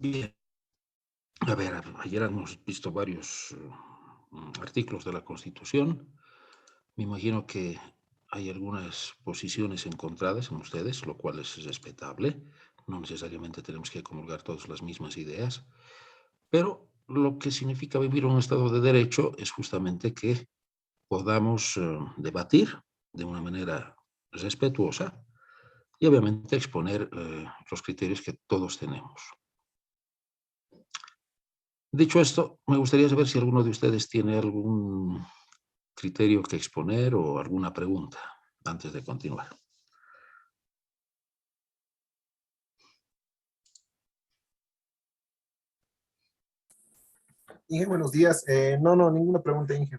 Bien, a ver, ayer hemos visto varios artículos de la Constitución. Me imagino que hay algunas posiciones encontradas en ustedes, lo cual es respetable. No necesariamente tenemos que comulgar todas las mismas ideas, pero lo que significa vivir en un Estado de Derecho es justamente que podamos debatir de una manera respetuosa y obviamente exponer los criterios que todos tenemos. Dicho esto, me gustaría saber si alguno de ustedes tiene algún criterio que exponer o alguna pregunta antes de continuar. Inge, buenos días. No, ninguna pregunta, Inge.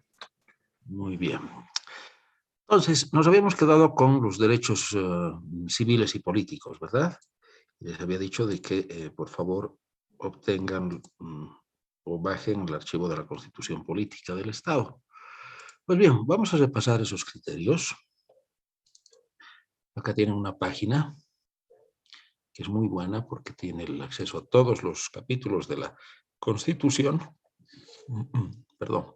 Muy bien. Entonces, nos habíamos quedado con los derechos civiles y políticos, ¿verdad? Les había dicho de que, por favor, obtengan o bajen el archivo de la Constitución Política del Estado. Pues bien, vamos a repasar esos criterios. Acá tienen una página que es muy buena porque tiene el acceso a todos los capítulos de la Constitución. Perdón.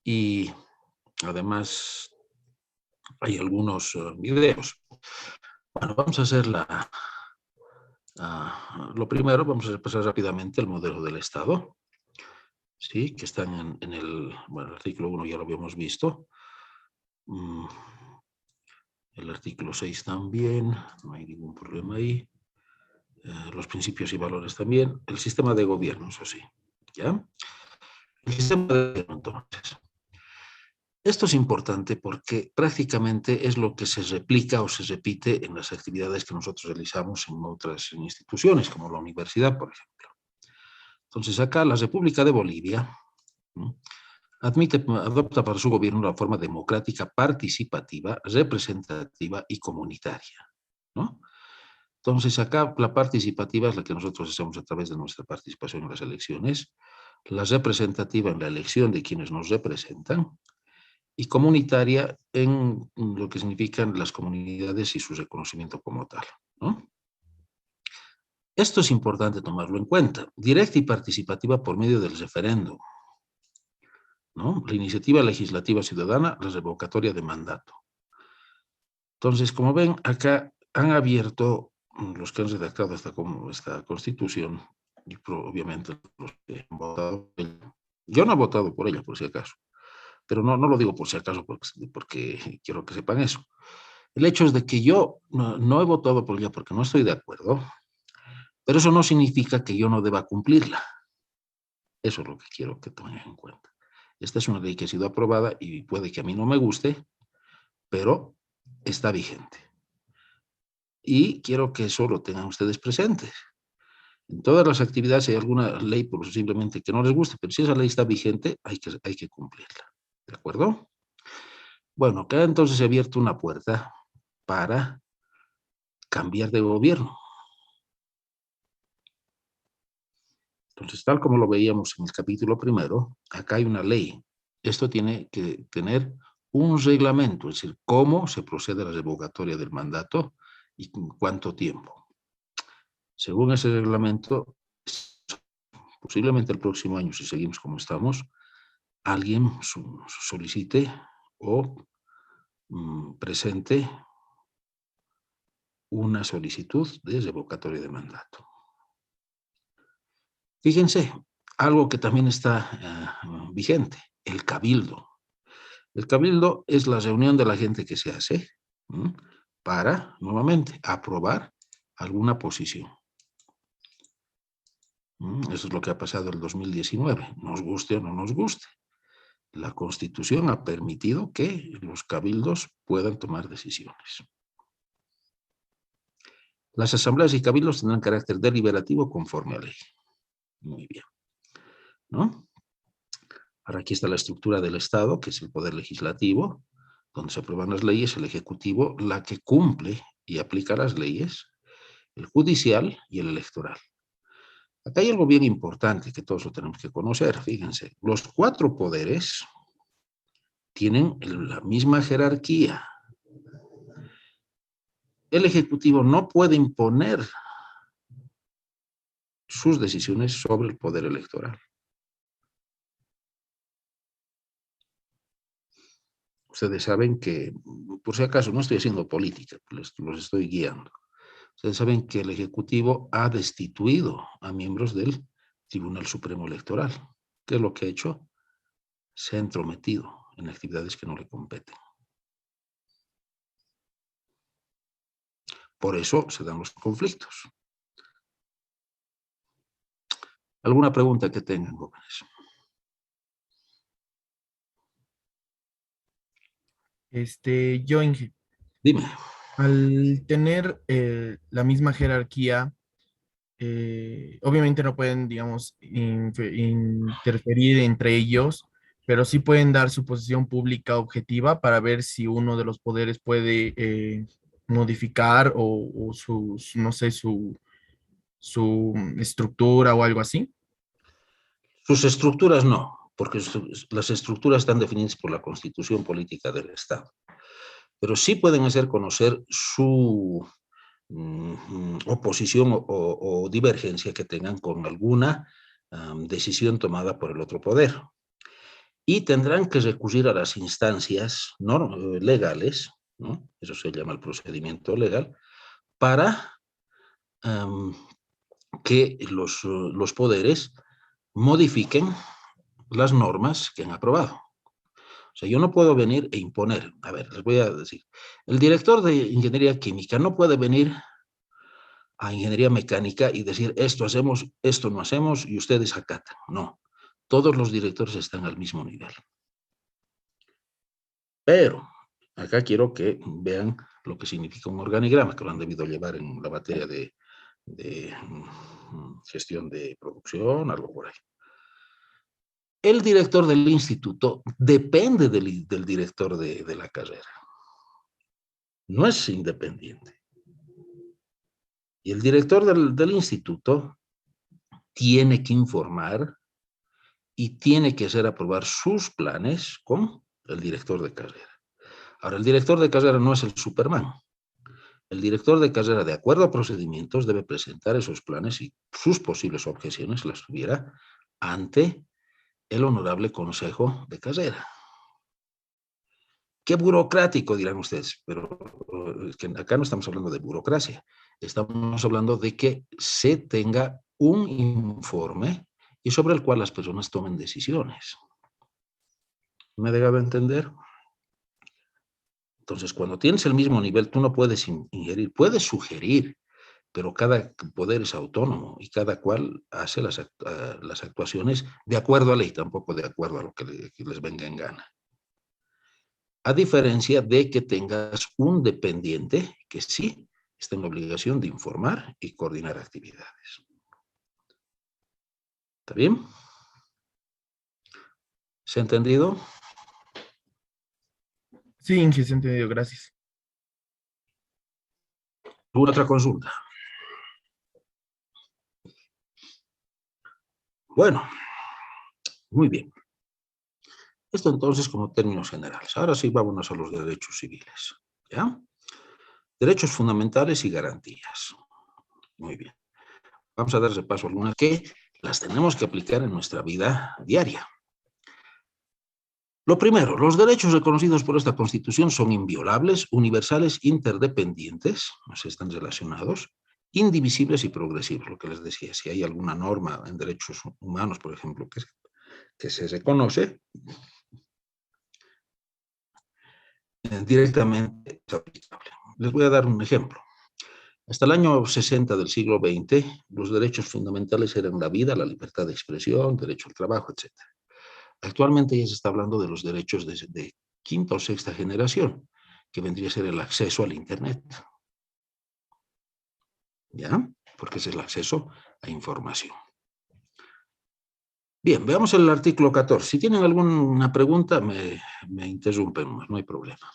Y además hay algunos videos. Bueno, vamos a hacer lo primero, vamos a repasar rápidamente el modelo del Estado, ¿sí? Que están en el artículo 1 ya lo habíamos visto. El artículo 6 también, no hay ningún problema ahí. Los principios y valores también. El sistema de gobierno, eso sí, ¿ya? El sistema de gobierno, entonces. Esto es importante porque prácticamente es lo que se replica o se repite en las actividades que nosotros realizamos en otras instituciones, como la universidad, por ejemplo. Entonces, acá la República de Bolivia adopta para su gobierno una forma democrática, participativa, representativa y comunitaria, ¿no? Entonces, acá la participativa es la que nosotros hacemos a través de nuestra participación en las elecciones, la representativa en la elección de quienes nos representan, y comunitaria en lo que significan las comunidades y su reconocimiento como tal, ¿no? Esto es importante tomarlo en cuenta. Directa y participativa por medio del referéndum, ¿no? La iniciativa legislativa ciudadana, la revocatoria de mandato. Entonces, como ven, acá han abierto los que han redactado esta Constitución, y obviamente los que han votado. Yo no he votado por ella, por si acaso, pero no lo digo por si acaso porque quiero que sepan eso. El hecho es de que yo no he votado por ella porque no estoy de acuerdo, pero eso no significa que yo no deba cumplirla. Eso es lo que quiero que tomen en cuenta. Esta es una ley que ha sido aprobada y puede que a mí no me guste, pero está vigente. Y quiero que eso lo tengan ustedes presentes. En todas las actividades hay alguna ley simplemente que no les guste, pero si esa ley está vigente, hay que cumplirla. ¿De acuerdo? Bueno, acá entonces se ha abierto una puerta para cambiar de gobierno. Entonces, tal como lo veíamos en el capítulo primero, acá hay una ley. Esto tiene que tener un reglamento, es decir, cómo se procede a la revocatoria del mandato y cuánto tiempo. Según ese reglamento, posiblemente el próximo año, si seguimos como estamos, alguien solicite o presente una solicitud de revocatoria de mandato. Fíjense, algo que también está vigente, el cabildo. El cabildo es la reunión de la gente que se hace para, nuevamente, aprobar alguna posición. Eso es lo que ha pasado en el 2019, nos guste o no nos guste. La Constitución ha permitido que los cabildos puedan tomar decisiones. Las asambleas y cabildos tendrán carácter deliberativo conforme a ley. Muy bien, ¿no? Ahora aquí está la estructura del Estado, que es el poder legislativo, donde se aprueban las leyes, el ejecutivo, la que cumple y aplica las leyes, el judicial y el electoral. Acá hay algo bien importante que todos lo tenemos que conocer, fíjense, los 4 poderes tienen la misma jerarquía. El ejecutivo no puede imponer sus decisiones sobre el poder electoral. Ustedes saben que, por si acaso, no estoy haciendo política, los estoy guiando. Ustedes saben que el Ejecutivo ha destituido a miembros del Tribunal Supremo Electoral. ¿Qué es lo que ha hecho? Se ha entrometido en actividades que no le competen. Por eso se dan los conflictos. ¿Alguna pregunta que tengan, jóvenes? Yo, Inge, Dime. al tener la misma jerarquía, obviamente no pueden, digamos, interferir entre ellos, pero sí pueden dar su posición pública objetiva para ver si uno de los poderes puede modificar o no sé, su estructura o algo así. Sus estructuras no, porque las estructuras están definidas por la Constitución Política del Estado. Pero sí pueden hacer conocer su oposición o divergencia que tengan con alguna decisión tomada por el otro poder. Y tendrán que recurrir a las instancias legales, ¿no? Eso se llama el procedimiento legal, para que los poderes modifiquen las normas que han aprobado. O sea, yo no puedo venir e imponer. A ver, les voy a decir. El director de Ingeniería Química no puede venir a Ingeniería Mecánica y decir, esto hacemos, esto no hacemos, y ustedes acatan. No. Todos los directores están al mismo nivel. Pero acá quiero que vean lo que significa un organigrama, que lo han debido llevar en la materia de gestión de producción, algo por ahí. El director del instituto depende del director de la carrera. No es independiente. Y el director del instituto tiene que informar y tiene que hacer aprobar sus planes con el director de carrera. Ahora, el director de carrera no es el Superman. El director de carrera, de acuerdo a procedimientos, debe presentar esos planes y sus posibles objeciones las tuviera ante el honorable consejo de carrera. Qué burocrático, dirán ustedes, pero es que acá no estamos hablando de burocracia, estamos hablando de que se tenga un informe y sobre el cual las personas tomen decisiones. ¿Me he dejado entender? Entonces, cuando tienes el mismo nivel, tú no puedes ingerir, puedes sugerir, pero cada poder es autónomo y cada cual hace las actuaciones de acuerdo a ley, tampoco de acuerdo a lo que les venga en gana. A diferencia de que tengas un dependiente que sí está en la obligación de informar y coordinar actividades. ¿Está bien? ¿Se ha entendido? Sí, Inge, se ha entendido, gracias. ¿Alguna otra consulta? Bueno, muy bien. Esto entonces como términos generales. Ahora sí vámonos a los derechos civiles. ¿Ya? Derechos fundamentales y garantías. Muy bien. Vamos a dar repaso a algunas que las tenemos que aplicar en nuestra vida diaria. Lo primero, los derechos reconocidos por esta Constitución son inviolables, universales, interdependientes, o sea, están relacionados, indivisibles y progresivos, lo que les decía. Si hay alguna norma en derechos humanos, por ejemplo, que se reconoce, directamente es aplicable. Les voy a dar un ejemplo. Hasta el año 60 del siglo XX, los derechos fundamentales eran la vida, la libertad de expresión, derecho al trabajo, etc. Actualmente ya se está hablando de los derechos de quinta o sexta generación, que vendría a ser el acceso al Internet. ¿Ya? Porque ese es el acceso a información. Bien, veamos el artículo 14. Si tienen alguna pregunta, me interrumpen, no hay problema.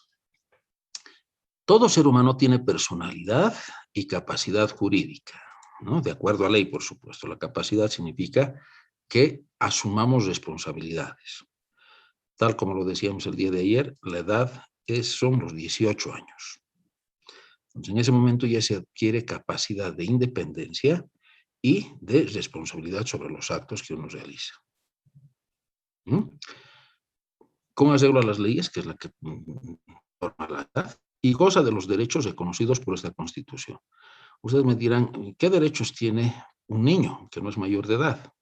Todo ser humano tiene personalidad y capacidad jurídica, ¿no? De acuerdo a ley, por supuesto. La capacidad significa que asumamos responsabilidades. Tal como lo decíamos el día de ayer, la edad son los 18 años. Entonces, en ese momento ya se adquiere capacidad de independencia y de responsabilidad sobre los actos que uno realiza. ¿Mm? Con arreglo a las leyes, que es la que forma la edad, y goza de los derechos reconocidos por esta Constitución. Ustedes me dirán, ¿qué derechos tiene un niño que no es mayor de edad?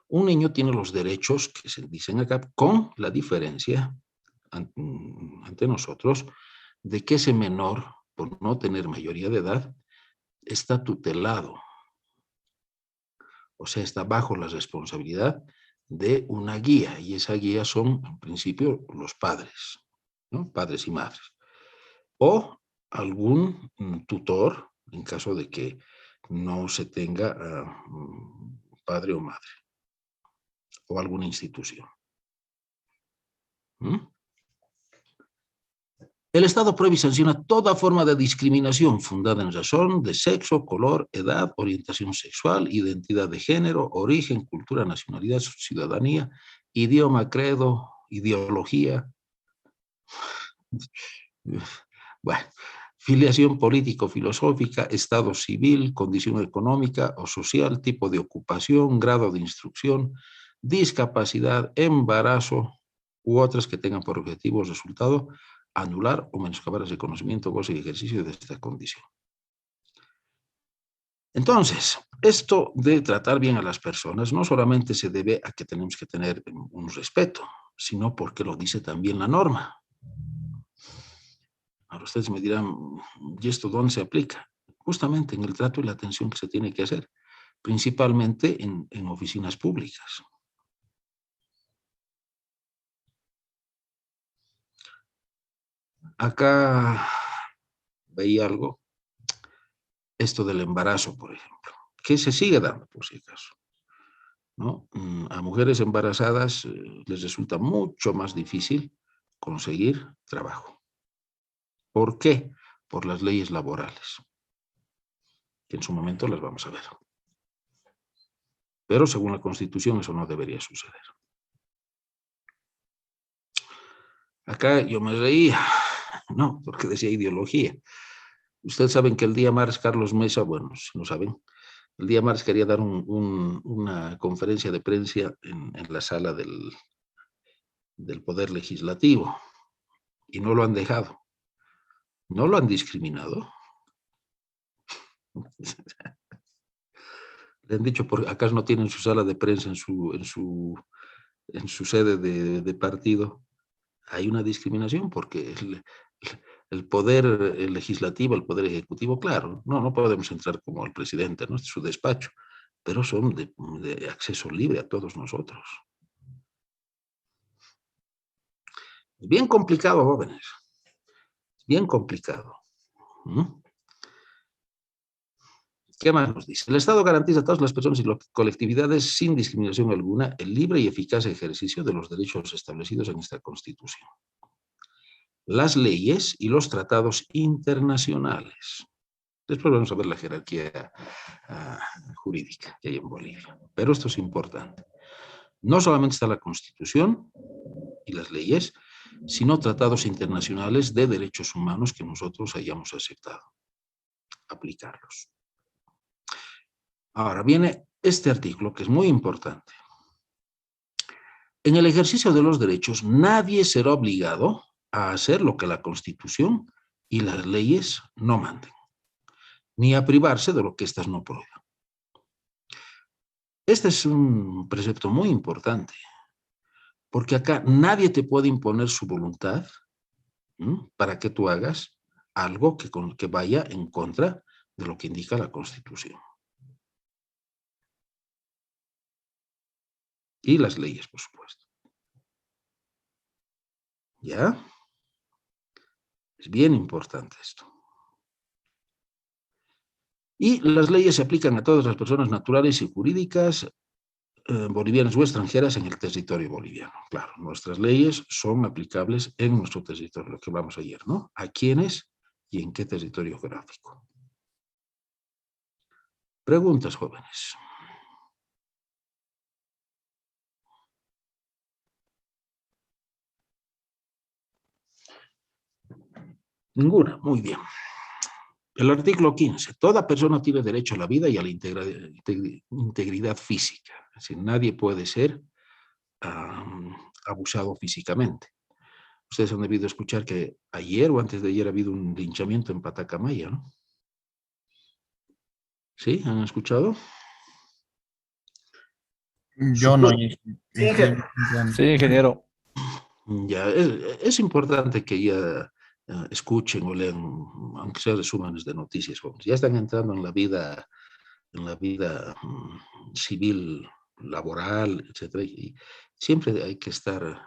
Un niño tiene los derechos que se dicen acá, con la diferencia ante nosotros de que ese menor, por no tener mayoría de edad, está tutelado, o sea, está bajo la responsabilidad de una guía, y esa guía son, en principio, los padres, ¿no? Padres y madres, o algún tutor, en caso de que no se tenga padre o madre, o alguna institución. ¿Mm? El Estado prohíbe y sanciona toda forma de discriminación fundada en razón de sexo, color, edad, orientación sexual, identidad de género, origen, cultura, nacionalidad, ciudadanía, idioma, credo, ideología, bueno, filiación político-filosófica, estado civil, condición económica o social, tipo de ocupación, grado de instrucción, discapacidad, embarazo u otras que tengan por objetivo o resultado anular o menoscabar el reconocimiento, goce y ejercicio de esta condición. Entonces, esto de tratar bien a las personas no solamente se debe a que tenemos que tener un respeto, sino porque lo dice también la norma. Ahora ustedes me dirán, ¿y esto dónde se aplica? Justamente en el trato y la atención que se tiene que hacer, principalmente en oficinas públicas. Acá veía algo, esto del embarazo, por ejemplo, que se sigue dando, por si acaso, ¿no? A mujeres embarazadas les resulta mucho más difícil conseguir trabajo. ¿Por qué? Por las leyes laborales, que en su momento las vamos a ver. Pero según la Constitución eso no debería suceder. Acá yo me reía, no, porque decía ideología. Ustedes saben que el día martes Carlos Mesa, bueno, si no saben, el día martes quería dar una conferencia de prensa en la sala del Poder Legislativo y no lo han dejado. ¿No lo han discriminado? Le han dicho, ¿acaso no tienen su sala de prensa en su sede de partido? Hay una discriminación porque el poder legislativo, el poder ejecutivo, claro, no podemos entrar como el presidente, ¿no? Este es su despacho, pero son de acceso libre a todos nosotros. Es bien complicado, jóvenes, bien complicado. ¿Mm? ¿Qué más nos dice? El Estado garantiza a todas las personas y colectividades sin discriminación alguna el libre y eficaz ejercicio de los derechos establecidos en esta Constitución, las leyes y los tratados internacionales. Después vamos a ver la jerarquía jurídica que hay en Bolivia. Pero esto es importante. No solamente está la Constitución y las leyes, sino tratados internacionales de derechos humanos que nosotros hayamos aceptado aplicarlos. Ahora viene este artículo que es muy importante. En el ejercicio de los derechos, nadie será obligado a hacer lo que la Constitución y las leyes no manden, ni a privarse de lo que éstas no prohíban. Este es un precepto muy importante, porque acá nadie te puede imponer su voluntad para que tú hagas algo que vaya en contra de lo que indica la Constitución. Y las leyes, por supuesto. ¿Ya? Es bien importante esto. Y las leyes se aplican a todas las personas naturales y jurídicas, bolivianas o extranjeras en el territorio boliviano. Claro, nuestras leyes son aplicables en nuestro territorio, lo que vamos ayer, ¿no? ¿A quiénes y en qué territorio geográfico? Preguntas, jóvenes. Ninguna, muy bien. El artículo 15. Toda persona tiene derecho a la vida y a la integridad física. Es decir, nadie puede ser abusado físicamente. Ustedes han debido escuchar que ayer o antes de ayer ha habido un linchamiento en Patacamaya, ¿no? ¿Sí? ¿Han escuchado? Yo no. Inge, Sí, ingeniero. Ya, es importante que ya escuchen o lean, aunque sea resúmenes de noticias, jóvenes. Ya están entrando en la vida civil, laboral, etcétera, y siempre hay que estar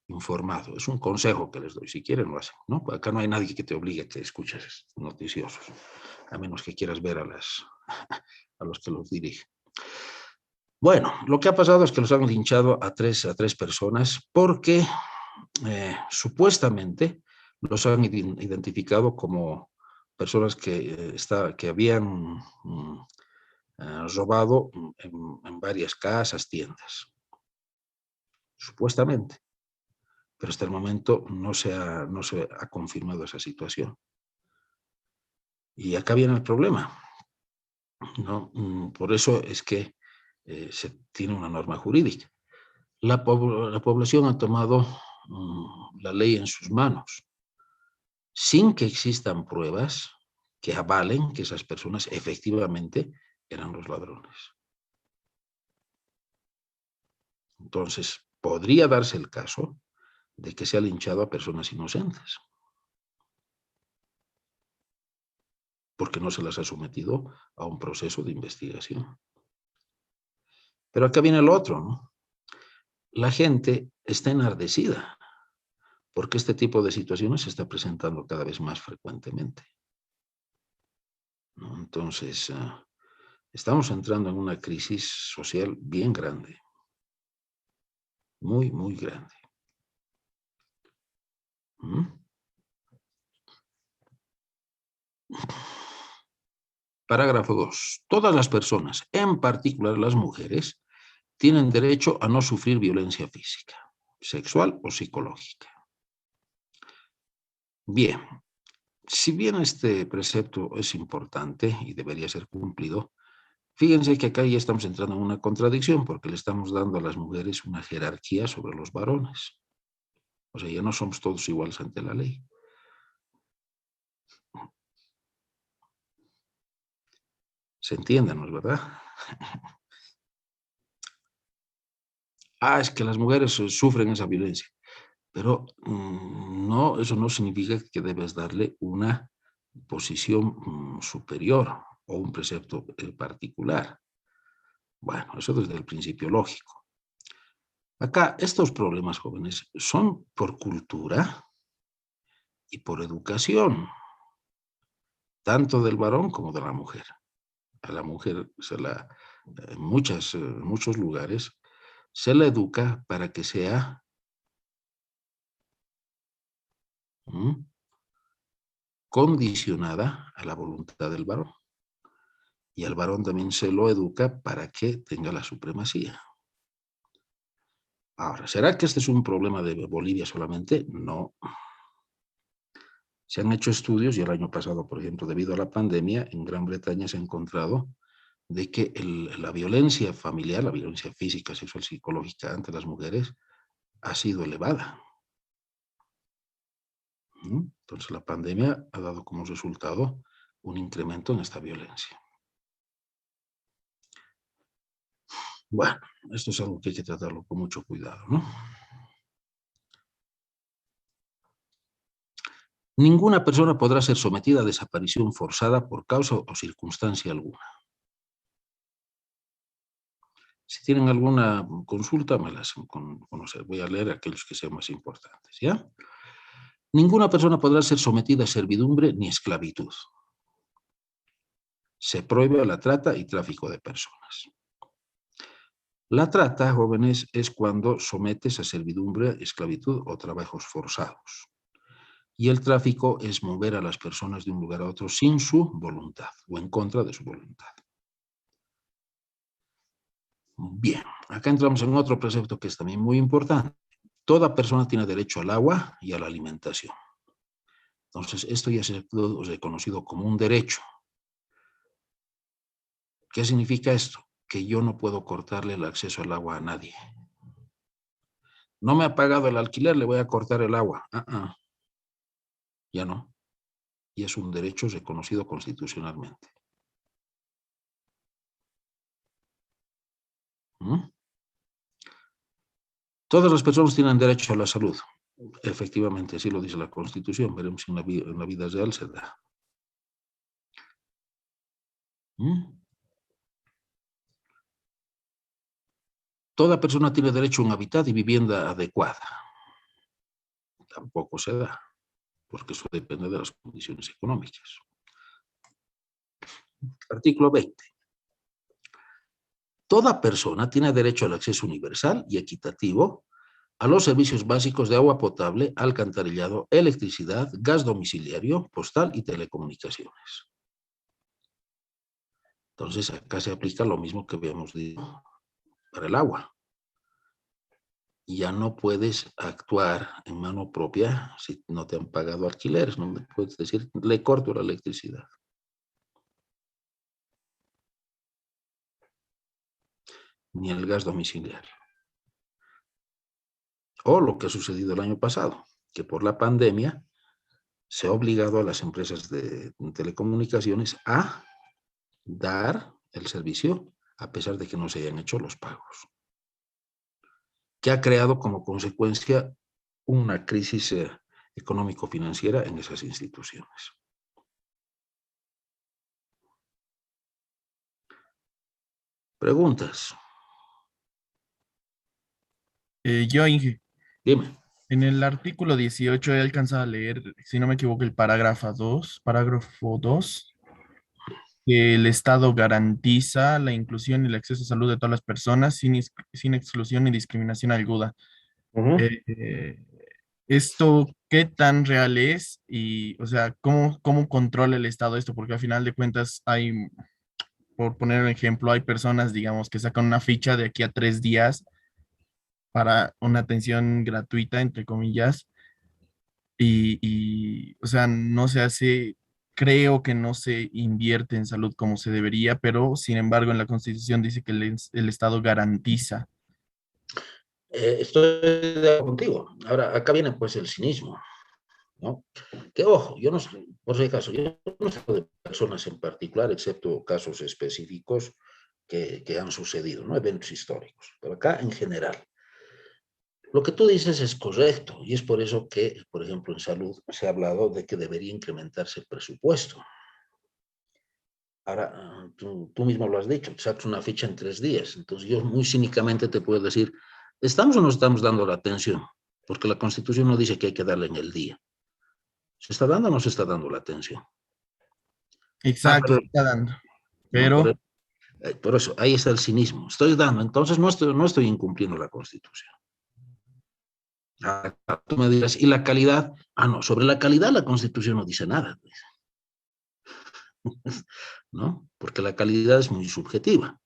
informado. Es un consejo que les doy. Si quieren, lo hacen, ¿no? Acá no hay nadie que te obligue a que escuches noticiosos, a menos que quieras ver a los que los dirigen. Bueno, lo que ha pasado es que los han linchado a tres personas porque supuestamente los han identificado como personas que habían robado en varias casas, tiendas. Supuestamente. Pero hasta el momento no se ha confirmado esa situación. Y acá viene el problema, ¿no? Por eso es que se tiene una norma jurídica. La población ha tomado la ley en sus manos, sin que existan pruebas que avalen que esas personas efectivamente eran los ladrones. Entonces, podría darse el caso de que se ha linchado a personas inocentes, porque no se las ha sometido a un proceso de investigación. Pero acá viene lo otro, ¿no? La gente está enardecida porque este tipo de situaciones se está presentando cada vez más frecuentemente, ¿no? Entonces, estamos entrando en una crisis social bien grande, muy, muy grande. ¿Mm? Parágrafo 2. Todas las personas, en particular las mujeres, tienen derecho a no sufrir violencia física, sexual o psicológica. Bien, si bien este precepto es importante y debería ser cumplido, fíjense que acá ya estamos entrando en una contradicción porque le estamos dando a las mujeres una jerarquía sobre los varones. O sea, ya no somos todos iguales ante la ley. ¿Se entiende, no es verdad? Es que las mujeres sufren esa violencia. Pero no, eso no significa que debes darle una posición superior o un precepto particular. Bueno, eso desde el principio lógico. Acá, estos problemas, jóvenes, son por cultura y por educación, tanto del varón como de la mujer. A la mujer en muchos lugares se la educa para que sea condicionada a la voluntad del varón. Y al varón también se lo educa para que tenga la supremacía. Ahora, ¿será que este es un problema de Bolivia solamente? No. Se han hecho estudios y el año pasado, por ejemplo, debido a la pandemia, en Gran Bretaña se ha encontrado de que la violencia familiar, la violencia física, sexual, psicológica ante las mujeres ha sido elevada. Entonces, la pandemia ha dado como resultado un incremento en esta violencia. Bueno, esto es algo que hay que tratarlo con mucho cuidado, ¿no? Ninguna persona podrá ser sometida a desaparición forzada por causa o circunstancia alguna. Si tienen alguna consulta, me las hacen conocer. Voy a leer aquellos que sean más importantes, ¿ya? Ninguna persona podrá ser sometida a servidumbre ni esclavitud. Se prohíbe la trata y tráfico de personas. La trata, jóvenes, es cuando sometes a servidumbre, esclavitud o trabajos forzados. Y el tráfico es mover a las personas de un lugar a otro sin su voluntad o en contra de su voluntad. Bien, acá entramos en otro precepto que es también muy importante. Toda persona tiene derecho al agua y a la alimentación. Entonces, esto ya se ha reconocido como un derecho. ¿Qué significa esto? Que yo no puedo cortarle el acceso al agua a nadie. No me ha pagado el alquiler, le voy a cortar el agua. Ya no. Y es un derecho reconocido constitucionalmente. Todas las personas tienen derecho a la salud. Efectivamente, así lo dice la Constitución. Veremos si en la vida real se da. Toda persona tiene derecho a un hábitat y vivienda adecuada. Tampoco se da, porque eso depende de las condiciones económicas. Artículo 20. Toda persona tiene derecho al acceso universal y equitativo a los servicios básicos de agua potable, alcantarillado, electricidad, gas domiciliario, postal y telecomunicaciones. Entonces, acá se aplica lo mismo que habíamos dicho para el agua. Ya no puedes actuar en mano propia si no te han pagado alquileres. No puedes decir, le corto la electricidad. Ni el gas domiciliario. O lo que ha sucedido el año pasado, que por la pandemia se ha obligado a las empresas de telecomunicaciones a dar el servicio a pesar de que no se hayan hecho los pagos, que ha creado como consecuencia una crisis económico-financiera en esas instituciones. ¿Preguntas? Yo, Inge, Dime. en el artículo 18 he alcanzado a leer, si no me equivoco, el parágrafo 2, que el Estado garantiza la inclusión y el acceso a salud de todas las personas sin exclusión ni discriminación alguna. Eh, eh, ¿Esto qué tan real es? Y, o sea, ¿cómo controla el Estado esto? Porque al final de cuentas hay, por poner un ejemplo, hay personas, digamos, que sacan una ficha de aquí a 3 días para una atención gratuita, entre comillas, o sea, no se hace, creo que no se invierte en salud como se debería, pero sin embargo en la Constitución dice que el Estado garantiza. Estoy de acuerdo contigo. Ahora, acá viene pues el cinismo, ¿no? Que ojo, yo no sé, por si acaso, yo no sé de personas en particular, excepto casos específicos que han sucedido, ¿no? Eventos históricos, pero acá en general. Lo que tú dices es correcto y es por eso que, por ejemplo, en salud se ha hablado de que debería incrementarse el presupuesto. Ahora, tú mismo lo has dicho, te sacas una ficha en 3 días. Entonces yo muy cínicamente te puedo decir, ¿estamos o no estamos dando la atención? Porque la Constitución no dice que hay que darle en el día. ¿Se está dando o no se está dando la atención? Exacto, Pero, se está dando. no, Pero por eso, ahí está el cinismo. Estoy dando, entonces no estoy incumpliendo la Constitución. Tú me dirás, ¿y la calidad? No, sobre la calidad la Constitución no dice nada, ¿no? Porque la calidad es muy subjetiva,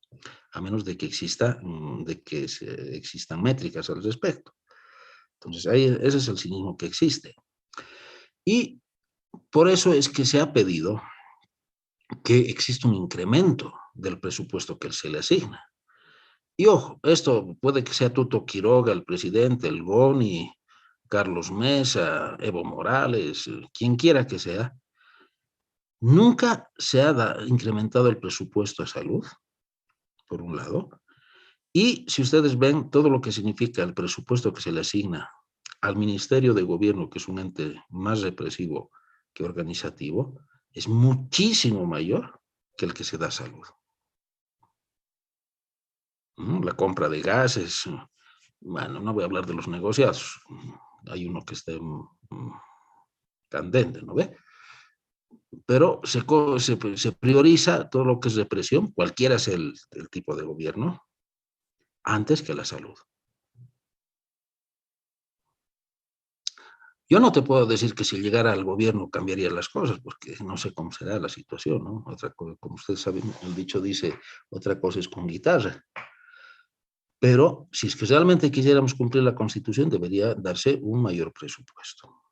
a menos de que existan métricas al respecto. Entonces, ese es el cinismo que existe. Y por eso es que se ha pedido que exista un incremento del presupuesto que se le asigna. Y ojo, esto puede que sea Tuto Quiroga, el presidente, el Goni, Carlos Mesa, Evo Morales, quien quiera que sea, nunca se ha incrementado el presupuesto a salud, por un lado, y si ustedes ven todo lo que significa el presupuesto que se le asigna al Ministerio de Gobierno, que es un ente más represivo que organizativo, es muchísimo mayor que el que se da a salud. La compra de gases, bueno, no voy a hablar de los negociados, hay uno que está candente, ¿no ve? Pero se prioriza todo lo que es represión, cualquiera sea el tipo de gobierno, antes que la salud. Yo no te puedo decir que si llegara al gobierno cambiaría las cosas, porque no sé cómo será la situación, ¿no? Otra cosa, como ustedes saben, el dicho dice, otra cosa es con guitarra. Pero si es que realmente quisiéramos cumplir la Constitución, debería darse un mayor presupuesto.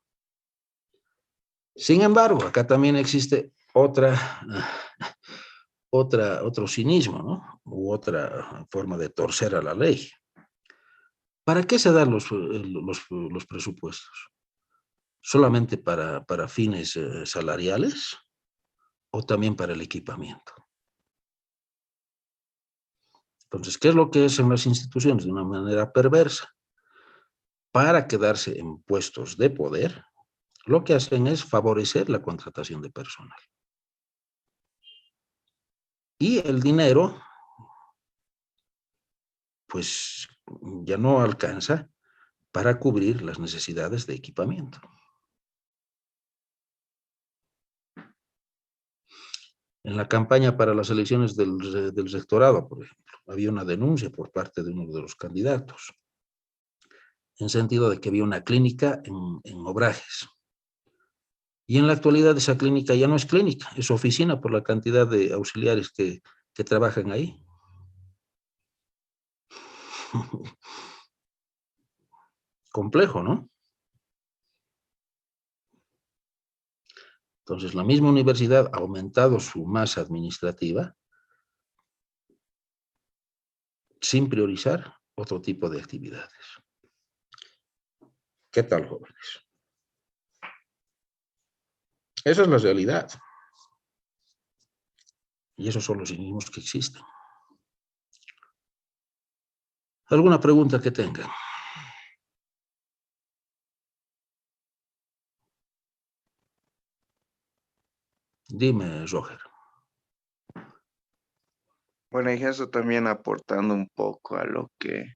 Sin embargo, acá también existe otro cinismo, ¿no? U otra forma de torcer a la ley. ¿Para qué se dan los presupuestos? ¿Solamente para fines salariales o también para el equipamiento? Entonces, ¿qué es lo que hacen las instituciones? De una manera perversa. Para quedarse en puestos de poder, lo que hacen es favorecer la contratación de personal. Y el dinero, pues, ya no alcanza para cubrir las necesidades de equipamiento. En la campaña para las elecciones del rectorado, por ejemplo, había una denuncia por parte de uno de los candidatos, en sentido de que había una clínica en Obrajes. Y en la actualidad esa clínica ya no es clínica, es oficina por la cantidad de auxiliares que trabajan ahí. Complejo, ¿no? Entonces, la misma universidad ha aumentado su masa administrativa sin priorizar otro tipo de actividades. ¿Qué tal, jóvenes? Esa es la realidad. Y esos son los cinismos que existen. ¿Alguna pregunta que tengan? Dime, Roger. Bueno, y eso también aportando un poco a lo que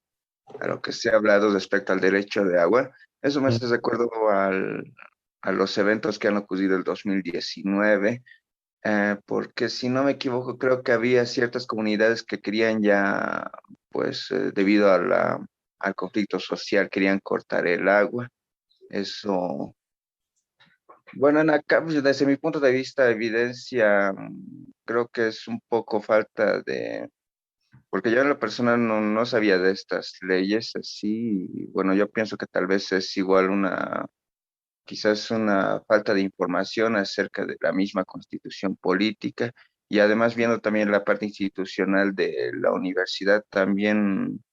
se ha hablado respecto al derecho de agua. Eso me hace recuerdo a los eventos que han ocurrido el 2019, porque si no me equivoco, creo que había ciertas comunidades que querían ya, pues debido al conflicto social, querían cortar el agua. Eso, bueno, acá, pues, desde mi punto de vista, evidencia, creo que es un poco falta de, porque yo en lo personal no sabía de estas leyes así, y bueno, yo pienso que tal vez es igual quizás una falta de información acerca de la misma constitución política, y además viendo también la parte institucional de la universidad también,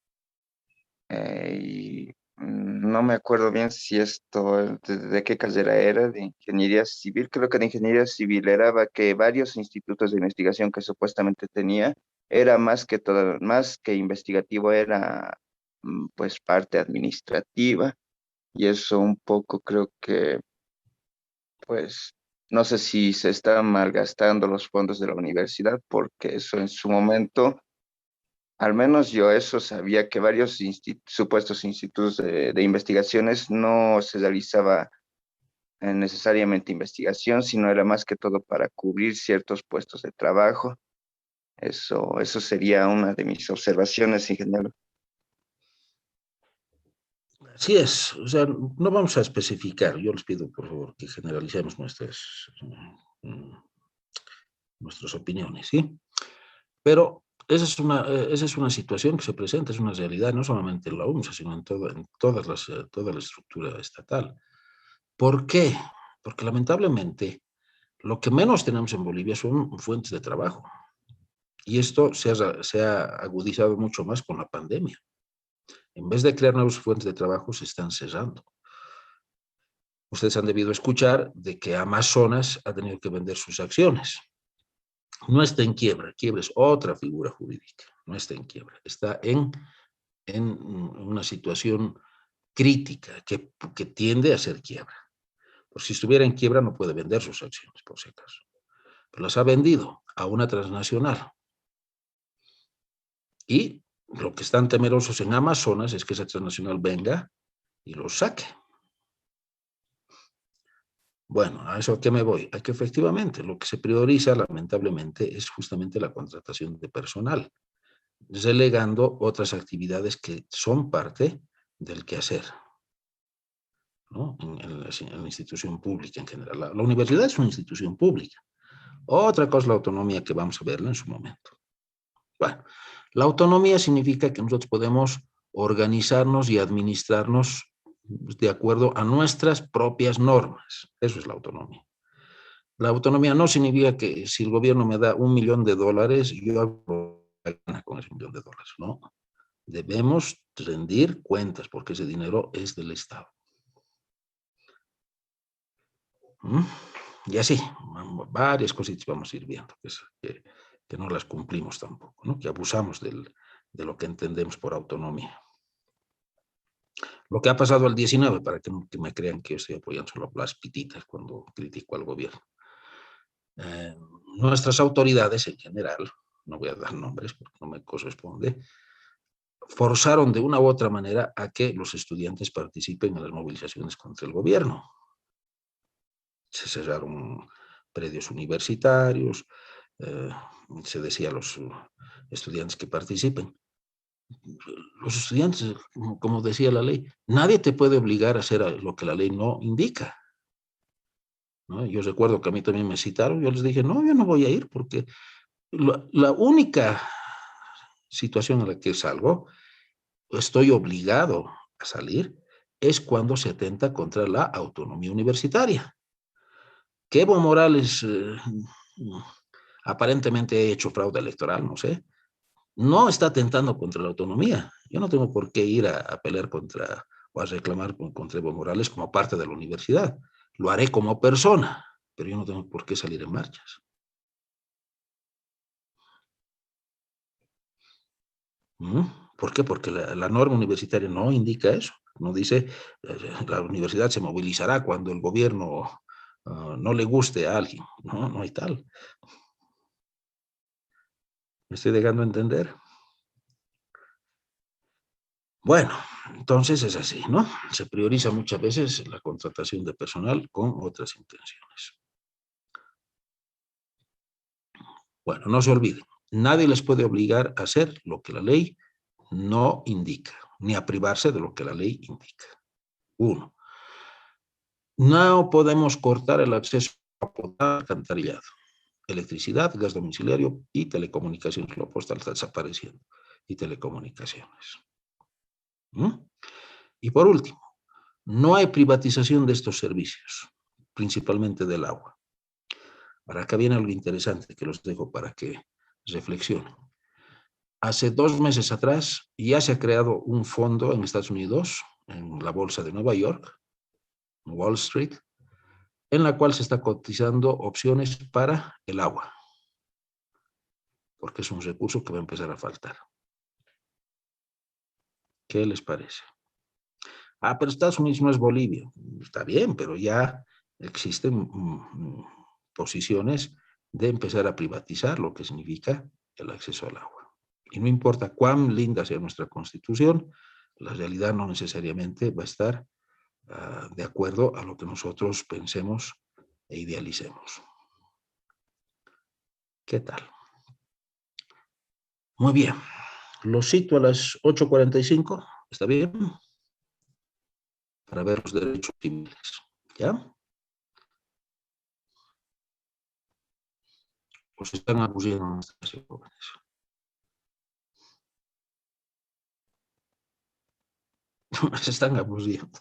no me acuerdo bien si esto, de qué carrera era, de ingeniería civil, creo que de ingeniería civil era que varios institutos de investigación que supuestamente tenía, era más que todo, más que investigativo, era pues parte administrativa, y eso un poco creo que, pues, no sé si se están malgastando los fondos de la universidad, porque eso en su momento, al menos yo eso sabía, que varios supuestos institutos de investigaciones no se realizaba necesariamente investigación, sino era más que todo para cubrir ciertos puestos de trabajo. Eso sería una de mis observaciones, ingeniero. Así es, o sea, no vamos a especificar. Yo les pido, por favor, que generalicemos nuestras opiniones, ¿sí? Pero esa es una situación que se presenta, es una realidad, no solamente en la UNSA, sino en toda la estructura estatal. ¿Por qué? Porque lamentablemente lo que menos tenemos en Bolivia son fuentes de trabajo. Y esto se ha agudizado mucho más con la pandemia. En vez de crear nuevas fuentes de trabajo, se están cerrando. Ustedes han debido escuchar de que Amazonas ha tenido que vender sus acciones. No está en quiebra, quiebra es otra figura jurídica, no está en quiebra, está en una situación crítica que tiende a ser quiebra. Por si estuviera en quiebra no puede vender sus acciones, por si acaso. Pero las ha vendido a una transnacional. Y lo que están temerosos en Amazonas es que esa transnacional venga y los saque. Bueno, ¿a eso a qué me voy? A que efectivamente lo que se prioriza, lamentablemente, es justamente la contratación de personal, relegando otras actividades que son parte del quehacer, ¿no? En la institución pública en general. La universidad es una institución pública. Otra cosa es la autonomía, que vamos a verla en su momento. Bueno, la autonomía significa que nosotros podemos organizarnos y administrarnos de acuerdo a nuestras propias normas. Eso es la autonomía. La autonomía no significa que si el gobierno me da $1.000.000, yo hago gana con ese $1.000.000, no. Debemos rendir cuentas porque ese dinero es del Estado. Y así, varias cositas vamos a ir viendo, que no las cumplimos tampoco, ¿no? Que abusamos de lo que entendemos por autonomía. Lo que ha pasado al 19, para que me crean que yo estoy apoyando solo las pititas cuando critico al gobierno. Nuestras autoridades en general, no voy a dar nombres porque no me corresponde, forzaron de una u otra manera a que los estudiantes participen en las movilizaciones contra el gobierno. Se cerraron predios universitarios, se decía a los estudiantes que participen. Los estudiantes, como decía la ley, nadie te puede obligar a hacer lo que la ley no indica, ¿no? Yo recuerdo que a mí también me citaron, yo les dije, no, yo no voy a ir porque la única situación en la que salgo, estoy obligado a salir, es cuando se atenta contra la autonomía universitaria. Que Evo Morales aparentemente ha hecho fraude electoral, no sé, no está atentando contra la autonomía. Yo no tengo por qué ir a pelear contra o a reclamar contra Evo Morales como parte de la universidad. Lo haré como persona, pero yo no tengo por qué salir en marchas. ¿Por qué? Porque la norma universitaria no indica eso. No dice, la universidad se movilizará cuando el gobierno no le guste a alguien. No, no hay tal. ¿Me estoy dejando entender? Bueno, entonces es así, ¿no? Se prioriza muchas veces la contratación de personal con otras intenciones. Bueno, no se olviden, nadie les puede obligar a hacer lo que la ley no indica, ni a privarse de lo que la ley indica. 1. No podemos cortar el acceso a alcantarillado, electricidad, gas domiciliario y telecomunicaciones. Lo postal está desapareciendo. Y telecomunicaciones. Y por último, no hay privatización de estos servicios, principalmente del agua. Ahora acá viene algo interesante que los dejo para que reflexionen. Hace 2 meses atrás ya se ha creado un fondo en Estados Unidos, en la bolsa de Nueva York, Wall Street, en la cual se está cotizando opciones para el agua, porque es un recurso que va a empezar a faltar. ¿Qué les parece? Pero Estados Unidos no es Bolivia. Está bien, pero ya existen posiciones de empezar a privatizar lo que significa el acceso al agua. Y no importa cuán linda sea nuestra Constitución, la realidad no necesariamente va a estar de acuerdo a lo que nosotros pensemos e idealicemos. ¿Qué tal? Muy bien. Lo cito a las 8:45. ¿Está bien? Para ver los derechos civiles. ¿Ya? Pues están abusando nuestras jóvenes. Se están abusando.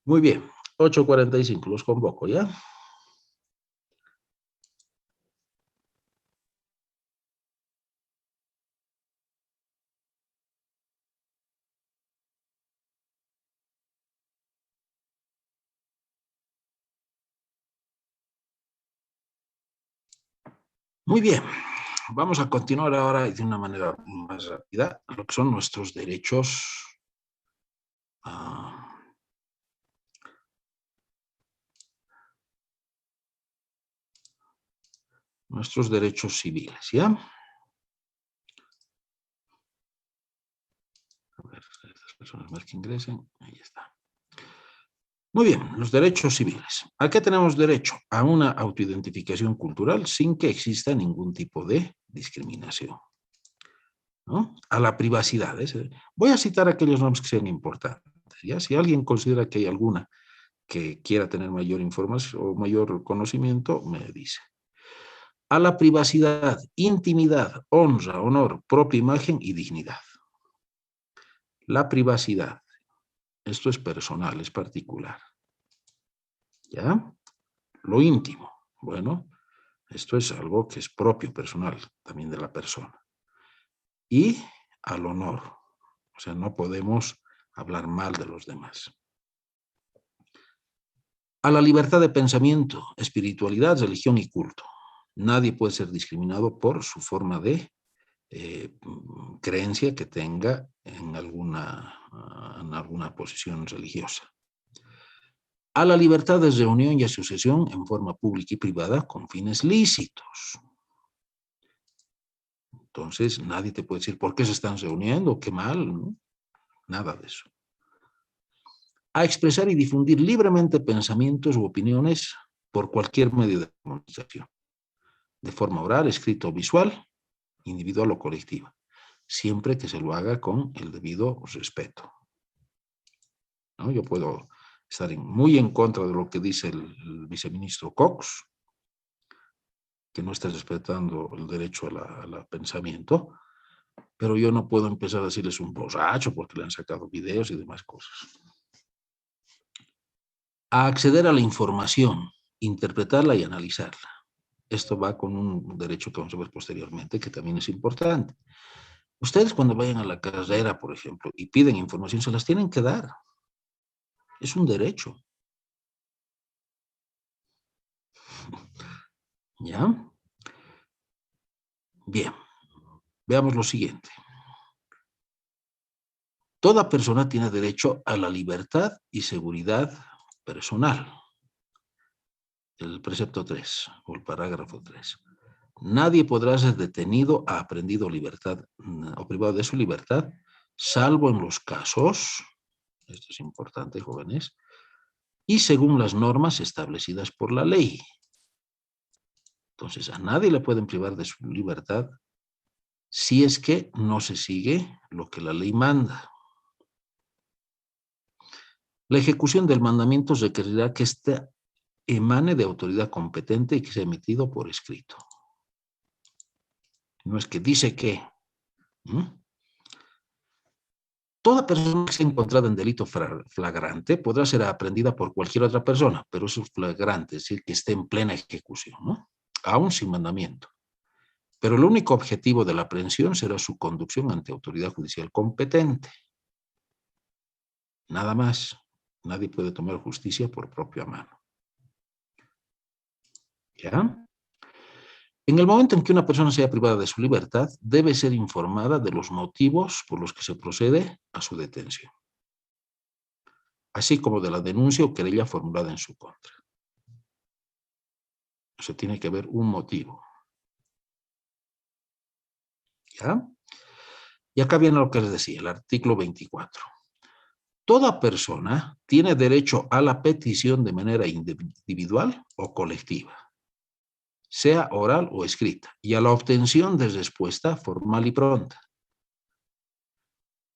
Muy bien. 8:45. Los convoco, ¿ya? Muy bien. Vamos a continuar ahora de una manera más rápida lo que son nuestros derechos civiles, ¿ya? A ver, estas personas más que ingresen, ahí está. Muy bien, los derechos civiles. ¿A qué tenemos derecho? A una autoidentificación cultural sin que exista ningún tipo de discriminación, ¿no? A la privacidad. Voy a citar aquellos nombres que sean importantes, ¿ya? Si alguien considera que hay alguna que quiera tener mayor información o mayor conocimiento, me dice. A la privacidad, intimidad, honra, honor, propia imagen y dignidad. La privacidad, esto es personal, es particular. ¿Ya? Lo íntimo. Bueno, esto es algo que es propio, personal, también de la persona. Y al honor. O sea, no podemos hablar mal de los demás. A la libertad de pensamiento, espiritualidad, religión y culto. Nadie puede ser discriminado por su forma de creencia que tenga en alguna posición religiosa. A la libertad de reunión y asociación en forma pública y privada con fines lícitos. Entonces, nadie te puede decir por qué se están reuniendo, qué mal, ¿no? Nada de eso. A expresar y difundir libremente pensamientos u opiniones por cualquier medio de comunicación, de forma oral, escrita o visual, individual o colectiva, siempre que se lo haga con el debido respeto, ¿no? Yo puedo estar muy en contra de lo que dice el viceministro Cox, que no está respetando el derecho al pensamiento, pero yo no puedo empezar a decirles un borracho porque le han sacado videos y demás cosas. A acceder a la información, interpretarla y analizarla. Esto va con un derecho que vamos a ver posteriormente, que también es importante. Ustedes cuando vayan a la carrera, por ejemplo, y piden información, se las tienen que dar. Es un derecho. ¿Ya? Bien, veamos lo siguiente. Toda persona tiene derecho a la libertad y seguridad personal. El precepto 3 o el parágrafo 3. Nadie podrá ser detenido, aprehendido libertad o privado de su libertad, salvo en los casos, esto es importante, jóvenes, y según las normas establecidas por la ley. Entonces, a nadie le pueden privar de su libertad si es que no se sigue lo que la ley manda. La ejecución del mandamiento requerirá que éste emane de autoridad competente y que sea emitido por escrito. No es que dice que. Toda persona que sea encontrada en delito flagrante podrá ser aprehendida por cualquier otra persona, pero eso es flagrante, es decir, que esté en plena ejecución, ¿no? Aún sin mandamiento. Pero el único objetivo de la aprehensión será su conducción ante autoridad judicial competente. Nada más. Nadie puede tomar justicia por propia mano. ¿Ya? En el momento en que una persona sea privada de su libertad, debe ser informada de los motivos por los que se procede a su detención, así como de la denuncia o querella formulada en su contra. O sea, tiene que haber un motivo. ¿Ya? Y acá viene lo que les decía, el artículo 24. Toda persona tiene derecho a la petición de manera individual o colectiva, sea oral o escrita, y a la obtención de respuesta formal y pronta.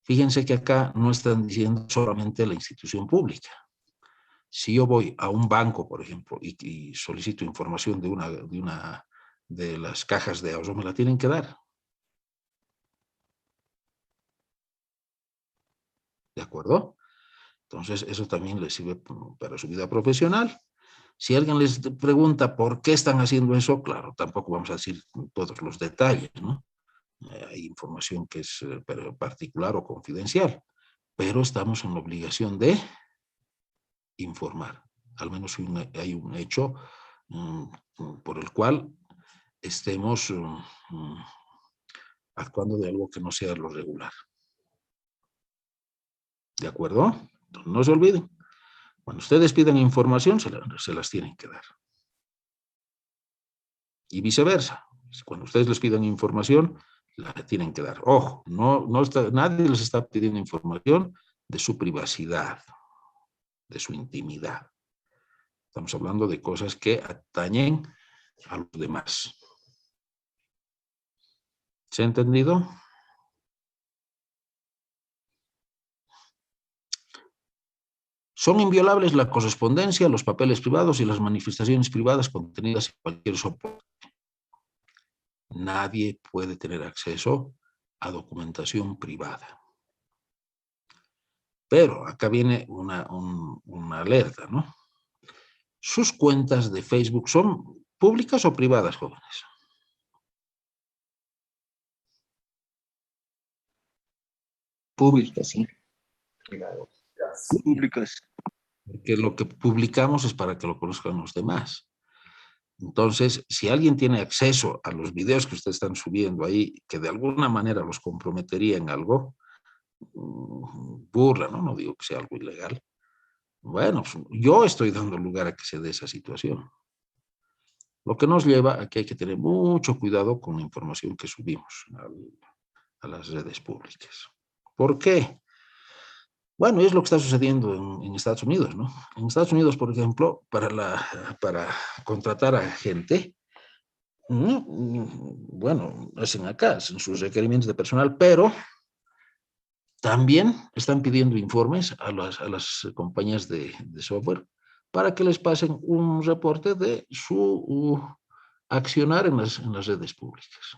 Fíjense que acá no están diciendo solamente la institución pública. Si yo voy a un banco, por ejemplo, y solicito información de las cajas de ahorro, me la tienen que dar. ¿De acuerdo? Entonces, eso también les sirve para su vida profesional. Si alguien les pregunta por qué están haciendo eso, claro, tampoco vamos a decir todos los detalles, ¿no? Hay información que es particular o confidencial, pero estamos en la obligación de informar. Al menos hay un hecho por el cual estemos actuando de algo que no sea lo regular. ¿De acuerdo? Entonces, no se olviden. Cuando ustedes piden información, se las tienen que dar. Y viceversa. Cuando ustedes les pidan información, la tienen que dar. Ojo, nadie les está pidiendo información de su privacidad, de su intimidad. Estamos hablando de cosas que atañen a los demás. ¿Se ha entendido? Son inviolables la correspondencia, los papeles privados y las manifestaciones privadas contenidas en cualquier soporte. Nadie puede tener acceso a documentación privada. Pero acá viene una alerta, ¿no? ¿Sus cuentas de Facebook son públicas o privadas, jóvenes? Públicas, sí. Sí, Públicas. porque lo que publicamos es para que lo conozcan los demás. Entonces, si alguien tiene acceso a los videos que ustedes están subiendo ahí, que de alguna manera los comprometería en algo, burla, ¿no? No digo que sea algo ilegal. Bueno, yo estoy dando lugar a que se dé esa situación. Lo que nos lleva a que hay que tener mucho cuidado con la información que subimos a las redes públicas. ¿Por qué? Bueno, es lo que está sucediendo en Estados Unidos, ¿no? En Estados Unidos, por ejemplo, para contratar a gente, bueno, hacen acá, hacen sus requerimientos de personal, pero también están pidiendo informes a las compañías de software para que les pasen un reporte de su accionar en las redes públicas,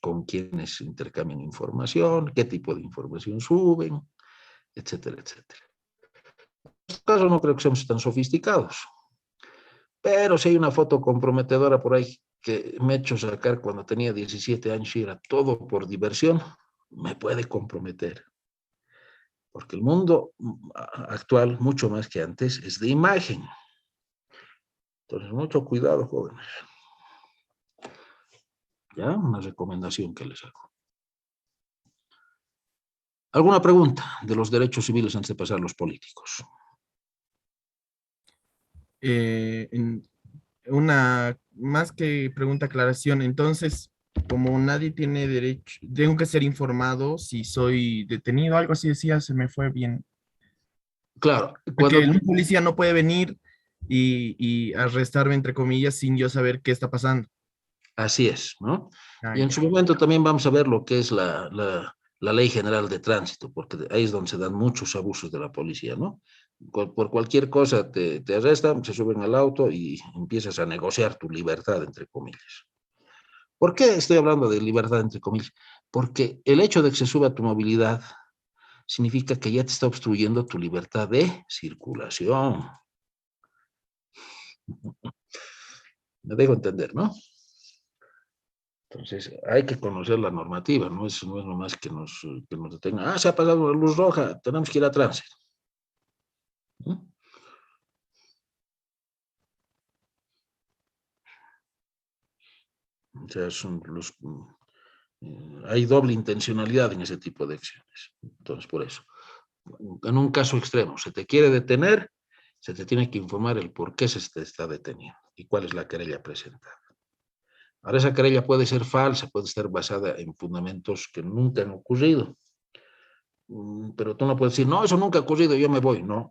con quienes intercambian información, qué tipo de información suben, etcétera, etcétera. En este caso no creo que seamos tan sofisticados, pero si hay una foto comprometedora por ahí que me he hecho sacar cuando tenía 17 años y era todo por diversión, me puede comprometer. Porque el mundo actual, mucho más que antes, es de imagen. Entonces, mucho cuidado, jóvenes. Ya, una recomendación que les hago. ¿Alguna pregunta de los derechos civiles antes de pasar a los políticos? Una más que pregunta, aclaración. Entonces, como nadie tiene derecho, tengo que ser informado si soy detenido, algo así decía, se me fue bien. Claro, Porque cuando un policía no puede venir y arrestarme, entre comillas, sin yo saber qué está pasando. así es, ¿no? Ah, Y en ya. su momento también vamos a ver lo que es la Ley General de Tránsito, porque ahí es donde se dan muchos abusos de la policía, ¿no? Por cualquier cosa te arrestan, se suben al auto y empiezas a negociar tu libertad, entre comillas. ¿Por qué estoy hablando de libertad, entre comillas? Porque el hecho de que se suba tu movilidad significa que ya te está obstruyendo tu libertad de circulación. Me dejo entender, ¿no? Entonces, hay que conocer la normativa, no es nomás que nos detengan. Se ha apagado la luz roja, tenemos que ir a tránsito. ¿No? O sea, hay doble intencionalidad en ese tipo de acciones. Entonces, por eso, en un caso extremo, se te quiere detener, se te tiene que informar el por qué se te está deteniendo y cuál es la querella presentada. Ahora, esa querella puede ser falsa, puede estar basada en fundamentos que nunca han ocurrido. Pero tú no puedes decir, no, eso nunca ha ocurrido, yo me voy. No,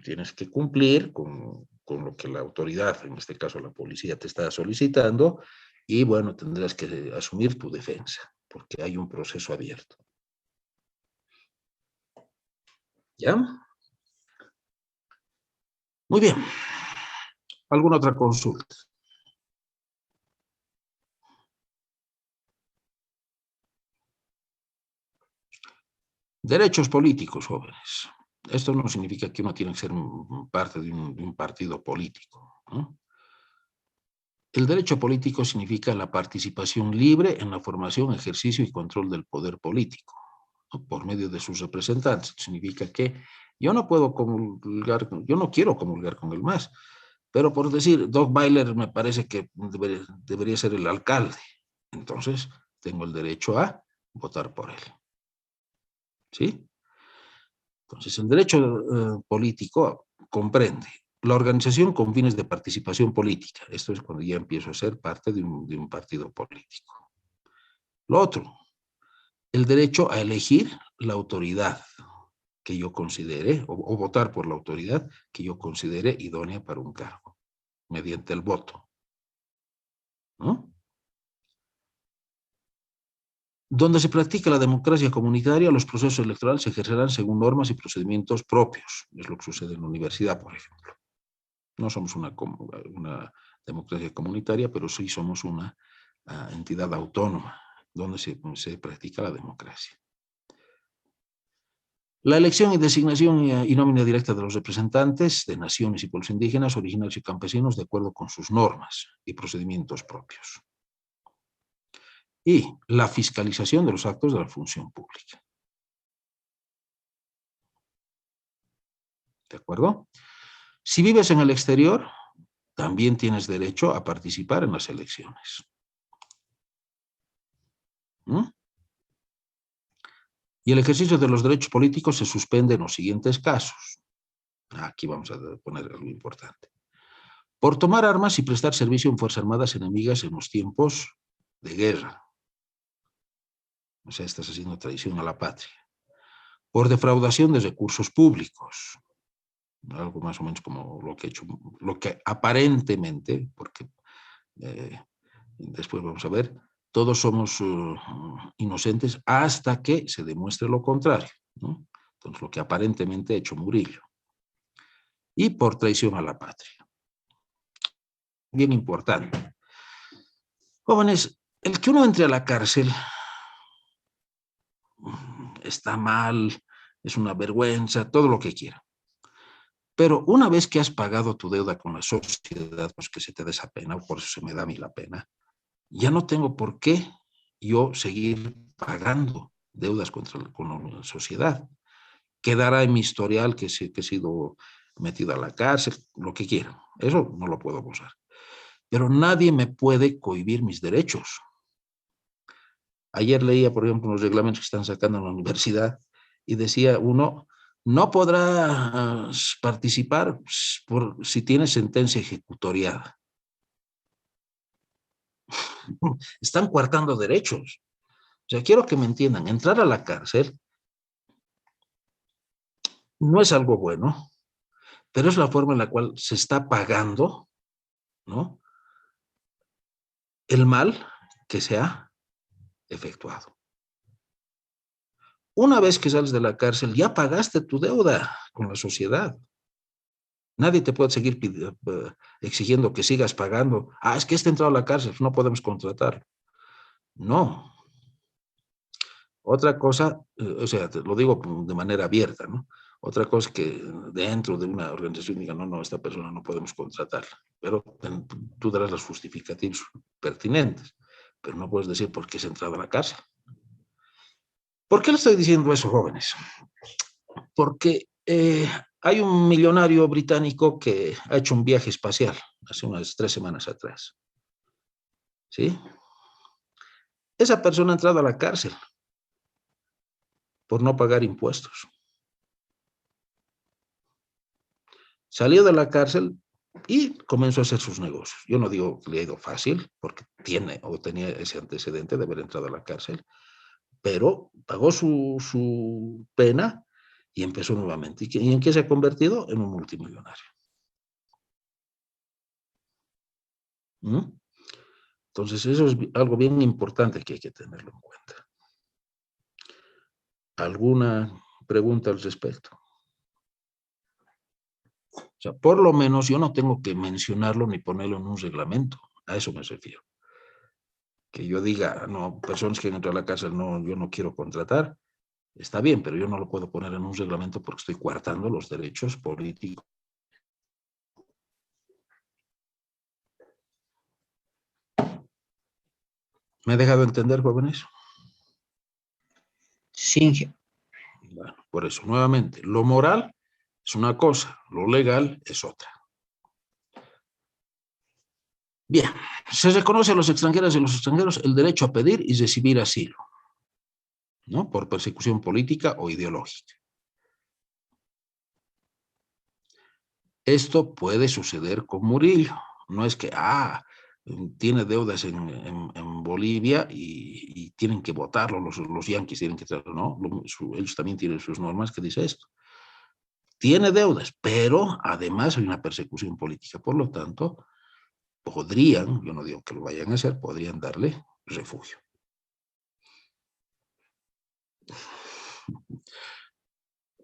tienes que cumplir con lo que la autoridad, en este caso la policía, te está solicitando y bueno, tendrás que asumir tu defensa, porque hay un proceso abierto. ¿Ya? Muy bien. ¿Alguna otra consulta? Derechos políticos, jóvenes. Esto no significa que uno tiene que ser parte de un partido político, ¿no? El derecho político significa la participación libre en la formación, ejercicio y control del poder político, ¿no? Por medio de sus representantes. Significa que yo no puedo comulgar, yo no quiero comulgar con el MAS, pero por decir, Doc Weiler me parece que debería ser el alcalde. Entonces, tengo el derecho a votar por él. ¿Sí? Entonces, el derecho político comprende la organización con fines de participación política. Esto es cuando ya empiezo a ser parte de un partido político. Lo otro, el derecho a elegir la autoridad que yo considere, o votar por la autoridad que yo considere idónea para un cargo, mediante el voto, ¿no? Donde se practica la democracia comunitaria, los procesos electorales se ejercerán según normas y procedimientos propios. Es lo que sucede en la universidad, por ejemplo. No somos una democracia comunitaria, pero sí somos una entidad autónoma donde se practica la democracia. La elección y designación y nómina directa de los representantes de naciones y pueblos indígenas, originarios y campesinos de acuerdo con sus normas y procedimientos propios. Y la fiscalización de los actos de la función pública. ¿De acuerdo? Si vives en el exterior, también tienes derecho a participar en las elecciones. ¿Mm? Y el ejercicio de los derechos políticos se suspende en los siguientes casos. Aquí vamos a poner algo importante. Por tomar armas y prestar servicio en fuerzas armadas enemigas en los tiempos de guerra. O sea, estás haciendo traición a la patria. Por defraudación de recursos públicos. Algo más o menos como lo que he hecho, lo que aparentemente, porque después vamos a ver, todos somos inocentes hasta que se demuestre lo contrario, ¿no? Entonces, lo que aparentemente ha hecho Murillo. Y por traición a la patria. Bien importante. Jóvenes, el que uno entre a la cárcel está mal, es una vergüenza, todo lo que quiera. Pero una vez que has pagado tu deuda con la sociedad, pues que se te dé esa pena, por eso se me da a mí la pena, ya no tengo por qué yo seguir pagando deudas con la sociedad. Quedará en mi historial que he sido metido a la cárcel, lo que quieran. Eso no lo puedo gozar. Pero nadie me puede cohibir mis derechos. Ayer leía, por ejemplo, los reglamentos que están sacando en la universidad y decía uno, no podrás participar si tienes sentencia ejecutoriada. Están coartando derechos. O sea, quiero que me entiendan, entrar a la cárcel no es algo bueno, pero es la forma en la cual se está pagando, ¿no?, el mal que se ha efectuado. Una vez que sales de la cárcel, ya pagaste tu deuda con la sociedad. Nadie te puede seguir exigiendo que sigas pagando. Ah, es que este ha entrado a la cárcel, no podemos contratarlo. No. Otra cosa, o sea, te lo digo de manera abierta, ¿no? Otra cosa es que dentro de una organización diga, no, esta persona no podemos contratarla. Pero tú darás los justificativos pertinentes, pero no puedes decir por qué se ha entrado a la cárcel. ¿Por qué le estoy diciendo eso, jóvenes? Porque hay un millonario británico que ha hecho un viaje espacial hace unas 3 semanas atrás. ¿Sí? Esa persona ha entrado a la cárcel por no pagar impuestos. Salió de la cárcel y comenzó a hacer sus negocios. Yo no digo que le ha ido fácil, porque tiene o tenía ese antecedente de haber entrado a la cárcel, pero pagó su pena y empezó nuevamente. ¿Y en qué se ha convertido? En un multimillonario. ¿Mm? Entonces, eso es algo bien importante que hay que tenerlo en cuenta. ¿Alguna pregunta al respecto? O sea, por lo menos yo no tengo que mencionarlo ni ponerlo en un reglamento. A eso me refiero. Que yo diga, no, personas que entran a la cárcel, no, yo no quiero contratar, está bien, pero yo no lo puedo poner en un reglamento porque estoy coartando los derechos políticos. ¿Me he dejado entender, jóvenes? Sí, Bueno, por eso, nuevamente, lo moral es una cosa, lo legal es otra. Bien, se reconoce a los extranjeros y a los extranjeros el derecho a pedir y recibir asilo, ¿no?, por persecución política o ideológica. Esto puede suceder con Murillo. No es que, tiene deudas en Bolivia y tienen que votarlo, los yanquis tienen que traerlo, ¿no? Ellos también tienen sus normas que dice esto. Tiene deudas, pero además hay una persecución política. Por lo tanto, podrían, yo no digo que lo vayan a hacer, podrían darle refugio.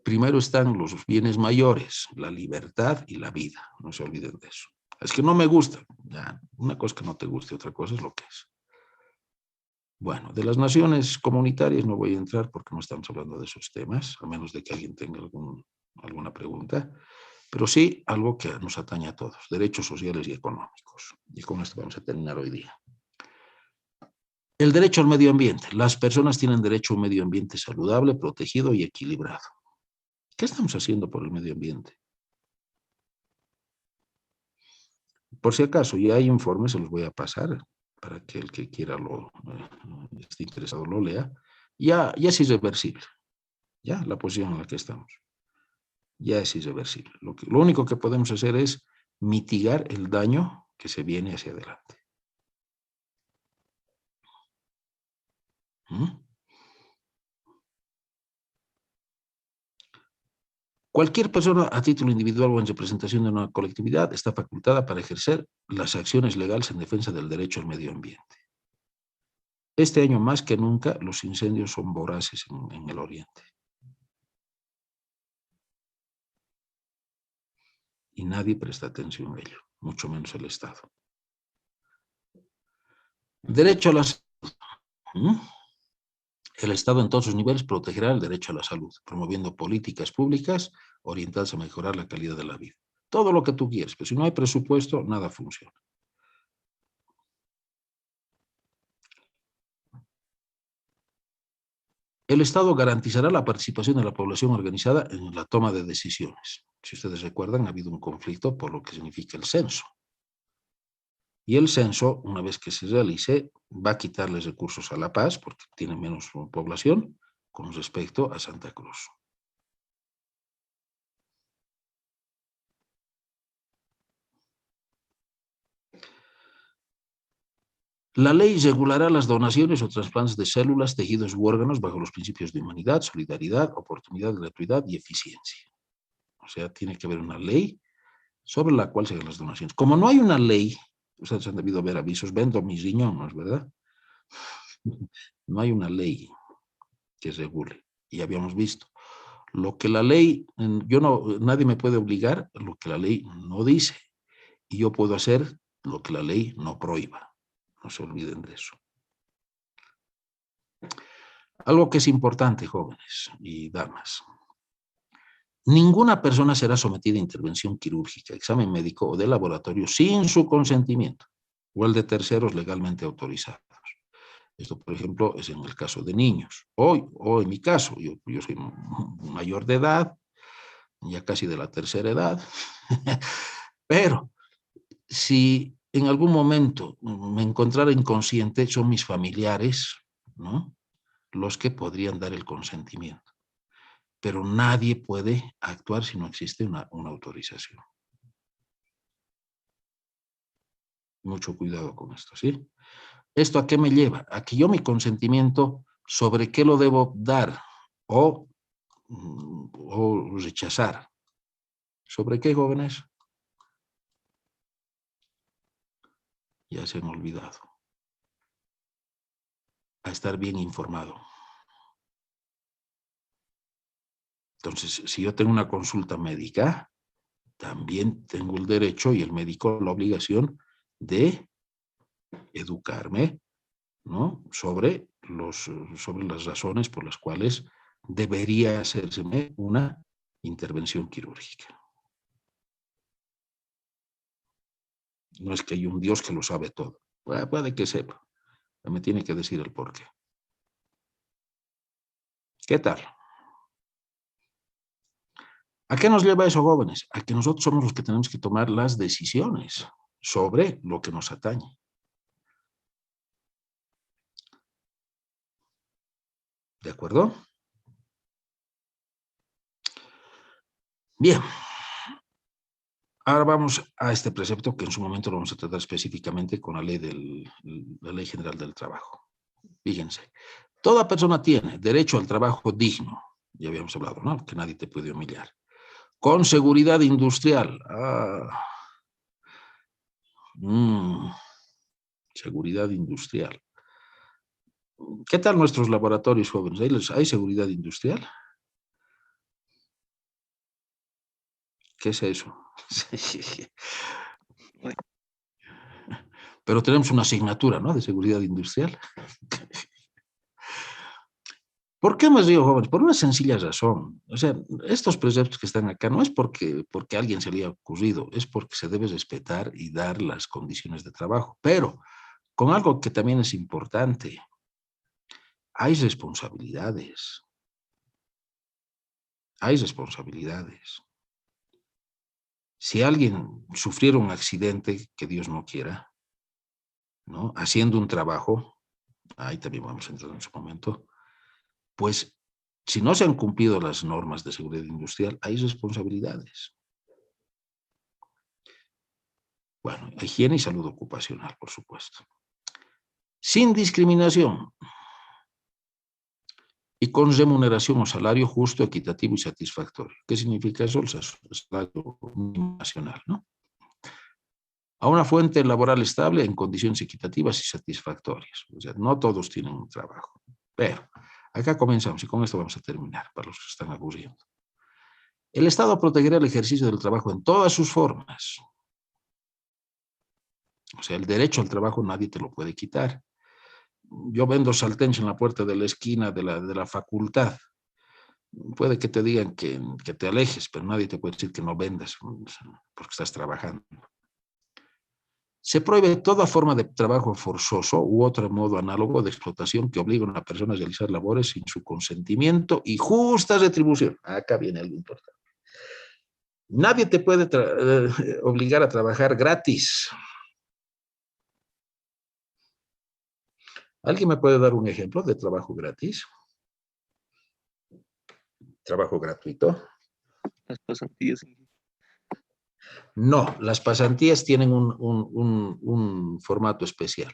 Primero están los bienes mayores, la libertad y la vida. No se olviden de eso. Es que no me gusta. Ya, una cosa que no te guste, otra cosa es lo que es. Bueno, de las naciones comunitarias no voy a entrar porque no estamos hablando de esos temas, a menos de que alguien tenga alguna pregunta, pero sí algo que nos atañe a todos, derechos sociales y económicos. Y con esto vamos a terminar hoy día. El derecho al medio ambiente. Las personas tienen derecho a un medio ambiente saludable, protegido y equilibrado. ¿Qué estamos haciendo por el medio ambiente? Por si acaso, ya hay informes, se los voy a pasar para que el que quiera esté interesado lo lea. Ya es irreversible. Ya la posición en la que estamos. Ya es irreversible. Lo único que podemos hacer es mitigar el daño que se viene hacia adelante. ¿Mm? Cualquier persona a título individual o en representación de una colectividad está facultada para ejercer las acciones legales en defensa del derecho al medio ambiente. Este año más que nunca los incendios son voraces en el oriente. Y nadie presta atención a ello, mucho menos el Estado. Derecho a la salud. El Estado en todos sus niveles protegerá el derecho a la salud, promoviendo políticas públicas orientadas a mejorar la calidad de la vida. Todo lo que tú quieres, pero si no hay presupuesto, nada funciona. El Estado garantizará la participación de la población organizada en la toma de decisiones. Si ustedes recuerdan, ha habido un conflicto por lo que significa el censo. Y el censo, una vez que se realice, va a quitarles recursos a La Paz, porque tiene menos población, con respecto a Santa Cruz. La ley regulará las donaciones o trasplantes de células, tejidos u órganos bajo los principios de humanidad, solidaridad, oportunidad, gratuidad y eficiencia. O sea, tiene que haber una ley sobre la cual se hagan las donaciones. Como no hay una ley, ustedes han debido ver avisos, vendo mis riñones, ¿verdad? No hay una ley que regule. Y habíamos visto. Lo que la ley, nadie me puede obligar a lo que la ley no dice. Y yo puedo hacer lo que la ley no prohíba. No se olviden de eso. Algo que es importante, jóvenes y damas. Ninguna persona será sometida a intervención quirúrgica, examen médico o de laboratorio sin su consentimiento o el de terceros legalmente autorizados. Esto, por ejemplo, es en el caso de niños. O en mi caso, yo soy mayor de edad, ya casi de la tercera edad, pero si en algún momento me encontrara inconsciente, son mis familiares, ¿no?, los que podrían dar el consentimiento. Pero nadie puede actuar si no existe una autorización. Mucho cuidado con esto, ¿sí? ¿Esto a qué me lleva? A que yo mi consentimiento sobre qué lo debo dar o rechazar. ¿Sobre qué, jóvenes? Ya se han olvidado. A estar bien informado. Entonces, si yo tengo una consulta médica, también tengo el derecho y el médico la obligación de educarme, ¿no?, sobre las razones por las cuales debería hacerse una intervención quirúrgica. No es que hay un Dios que lo sabe todo. Puede que sepa. Me tiene que decir el por qué. ¿Qué tal? ¿A qué nos lleva eso, jóvenes? A que nosotros somos los que tenemos que tomar las decisiones sobre lo que nos atañe. ¿De acuerdo? Bien. Ahora vamos a este precepto que en su momento lo vamos a tratar específicamente con la Ley General del Trabajo. Fíjense, toda persona tiene derecho al trabajo digno. Ya habíamos hablado, ¿no?, que nadie te puede humillar. Con seguridad industrial. Seguridad industrial. ¿Qué tal nuestros laboratorios, jóvenes? ¿Hay seguridad industrial? ¿Qué es eso? Pero tenemos una asignatura, ¿no?, de seguridad industrial. ¿Por qué me río, jóvenes? Por una sencilla razón. O sea, estos preceptos que están acá no es porque a alguien se le haya ocurrido, es porque se debe respetar y dar las condiciones de trabajo. Pero con algo que también es importante, hay responsabilidades. Hay responsabilidades. Si alguien sufriera un accidente, que Dios no quiera, ¿no? Haciendo un trabajo, ahí también vamos a entrar en su momento, pues si no se han cumplido las normas de seguridad industrial, hay responsabilidades. Bueno, higiene y salud ocupacional, por supuesto. Sin discriminación y con remuneración o salario justo, equitativo y satisfactorio. ¿Qué significa eso? El salario mínimo nacional, ¿no? A una fuente laboral estable en condiciones equitativas y satisfactorias. O sea, no todos tienen un trabajo. Pero acá comenzamos y con esto vamos a terminar para los que están aburriendo. El Estado protegerá el ejercicio del trabajo en todas sus formas. O sea, el derecho al trabajo nadie te lo puede quitar. Yo vendo saltencho en la puerta de la esquina de la facultad. Puede que te digan que te alejes, pero nadie te puede decir que no vendas porque estás trabajando. Se prohíbe toda forma de trabajo forzoso u otro modo análogo de explotación que obliga a una persona a realizar labores sin su consentimiento y justa retribución. Acá viene algo importante. Nadie te puede obligar a trabajar gratis. ¿Alguien me puede dar un ejemplo de trabajo gratis? ¿Trabajo gratuito? Las pasantías. No, las pasantías tienen un formato especial.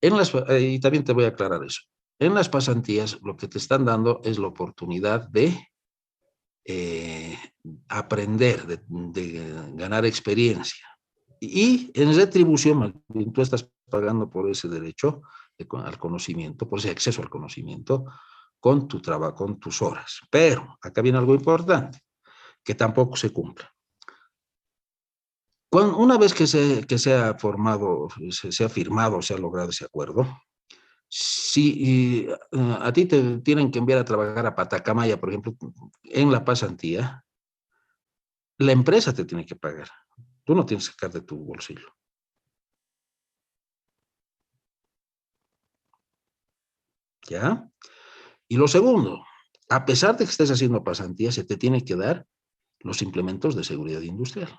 Y también te voy a aclarar eso. En las pasantías lo que te están dando es la oportunidad de aprender, de ganar experiencia. Y en retribución, tú estás pagando por ese derecho al conocimiento, por ese acceso al conocimiento, con tu trabajo, con tus horas. Pero acá viene algo importante, que tampoco se cumple. Una vez que se ha formado, se ha firmado, se ha logrado ese acuerdo, si a ti te tienen que enviar a trabajar a Patacamaya, por ejemplo, en la pasantía, la empresa te tiene que pagar. Tú no tienes que sacar de tu bolsillo. ¿Ya? Y lo segundo, a pesar de que estés haciendo pasantía, se te tiene que dar los implementos de seguridad industrial.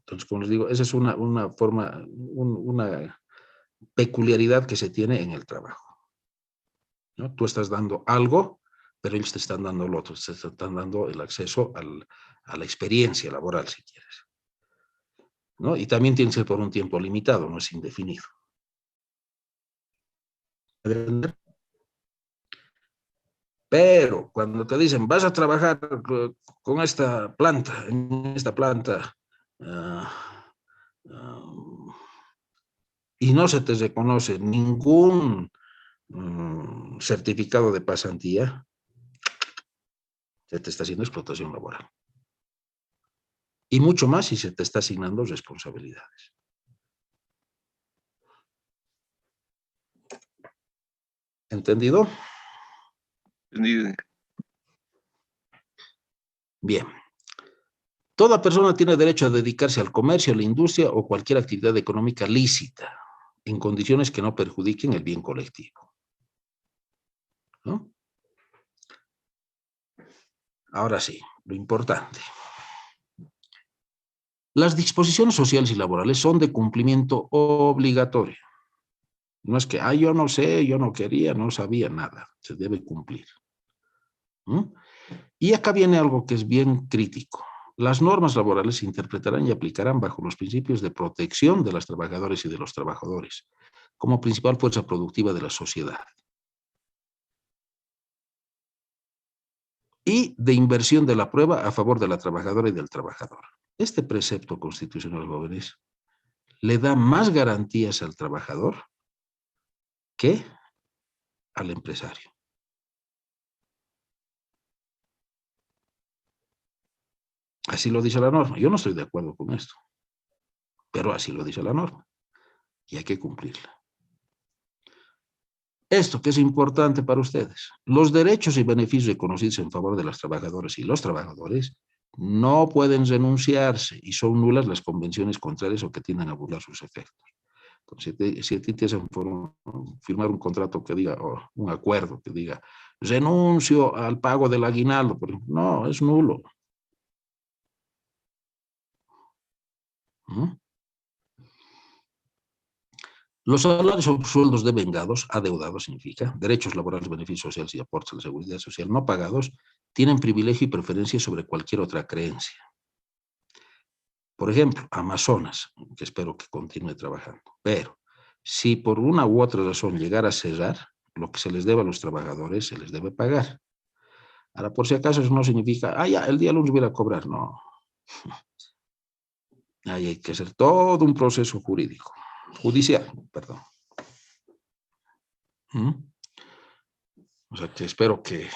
Entonces, como les digo, esa es una forma, una peculiaridad que se tiene en el trabajo, ¿no? Tú estás dando algo, pero ellos te están dando lo otro, te están dando el acceso a la experiencia laboral, si quieres, ¿no? Y también tiene que ser por un tiempo limitado, no es indefinido. Pero cuando te dicen, vas a trabajar con esta planta, en esta planta, y no se te reconoce ningún certificado de pasantía, se te está haciendo explotación laboral. Y mucho más si se te está asignando responsabilidades. ¿Entendido? Entendido. Bien. Toda persona tiene derecho a dedicarse al comercio, a la industria o cualquier actividad económica lícita, en condiciones que no perjudiquen el bien colectivo, ¿no? Ahora sí, lo importante. Las disposiciones sociales y laborales son de cumplimiento obligatorio. No es que, yo no sé, yo no quería, no sabía nada. Se debe cumplir. ¿Mm? Y acá viene algo que es bien crítico. Las normas laborales se interpretarán y aplicarán bajo los principios de protección de las trabajadoras y de los trabajadores, como principal fuerza productiva de la sociedad. Y de inversión de la prueba a favor de la trabajadora y del trabajador. Este precepto constitucional, jóvenes, le da más garantías al trabajador que al empresario. Así lo dice la norma. Yo no estoy de acuerdo con esto, pero así lo dice la norma y hay que cumplirla. Esto que es importante para ustedes. Los derechos y beneficios reconocidos en favor de las trabajadoras y los trabajadores no pueden renunciarse y son nulas las convenciones contrarias o que tienden a burlar sus efectos. Entonces, si a ti te hacen firmar un contrato que diga, o un acuerdo que diga, renuncio al pago del aguinaldo, por ejemplo, no, es nulo. ¿Mm? Los salarios o sueldos devengados, adeudados significa, derechos laborales, beneficios sociales y aportes a la seguridad social no pagados, tienen privilegio y preferencia sobre cualquier otra creencia. Por ejemplo, Amazonas, que espero que continúe trabajando, pero si por una u otra razón llegara a cerrar, lo que se les debe a los trabajadores se les debe pagar. Ahora, por si acaso, eso no significa, ya, el día lunes voy a cobrar, no. Ahí hay que hacer todo un proceso jurídico, judicial, perdón. ¿Mm? O sea, que espero que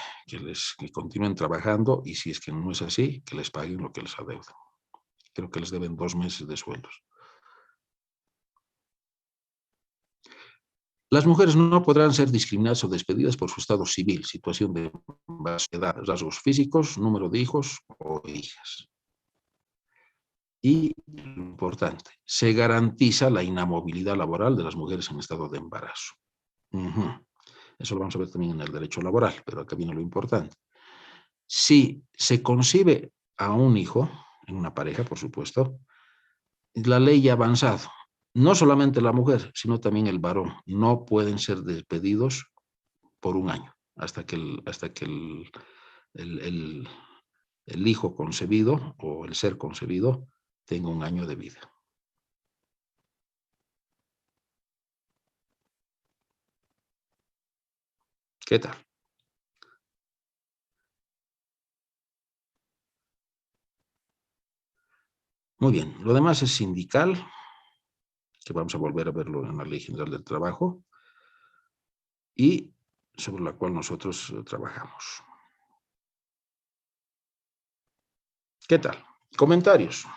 continúen trabajando y si es que no es así, que les paguen lo que les adeudan. Creo que les deben 2 meses de sueldos. Las mujeres no podrán ser discriminadas o despedidas por su estado civil, situación de edad, rasgos físicos, número de hijos o hijas. Y lo importante, se garantiza la inamovilidad laboral de las mujeres en estado de embarazo. Eso lo vamos a ver también en el derecho laboral, pero acá viene lo importante. Si se concibe a un hijo, en una pareja, por supuesto, la ley ya ha avanzado. No solamente la mujer, sino también el varón. No pueden ser despedidos por un año, hasta que el hijo concebido o el ser concebido tenga un año de vida. ¿Qué tal? Muy bien, lo demás es sindical, que vamos a volver a verlo en la Ley General del Trabajo, y sobre la cual nosotros trabajamos. ¿Qué tal? Comentarios.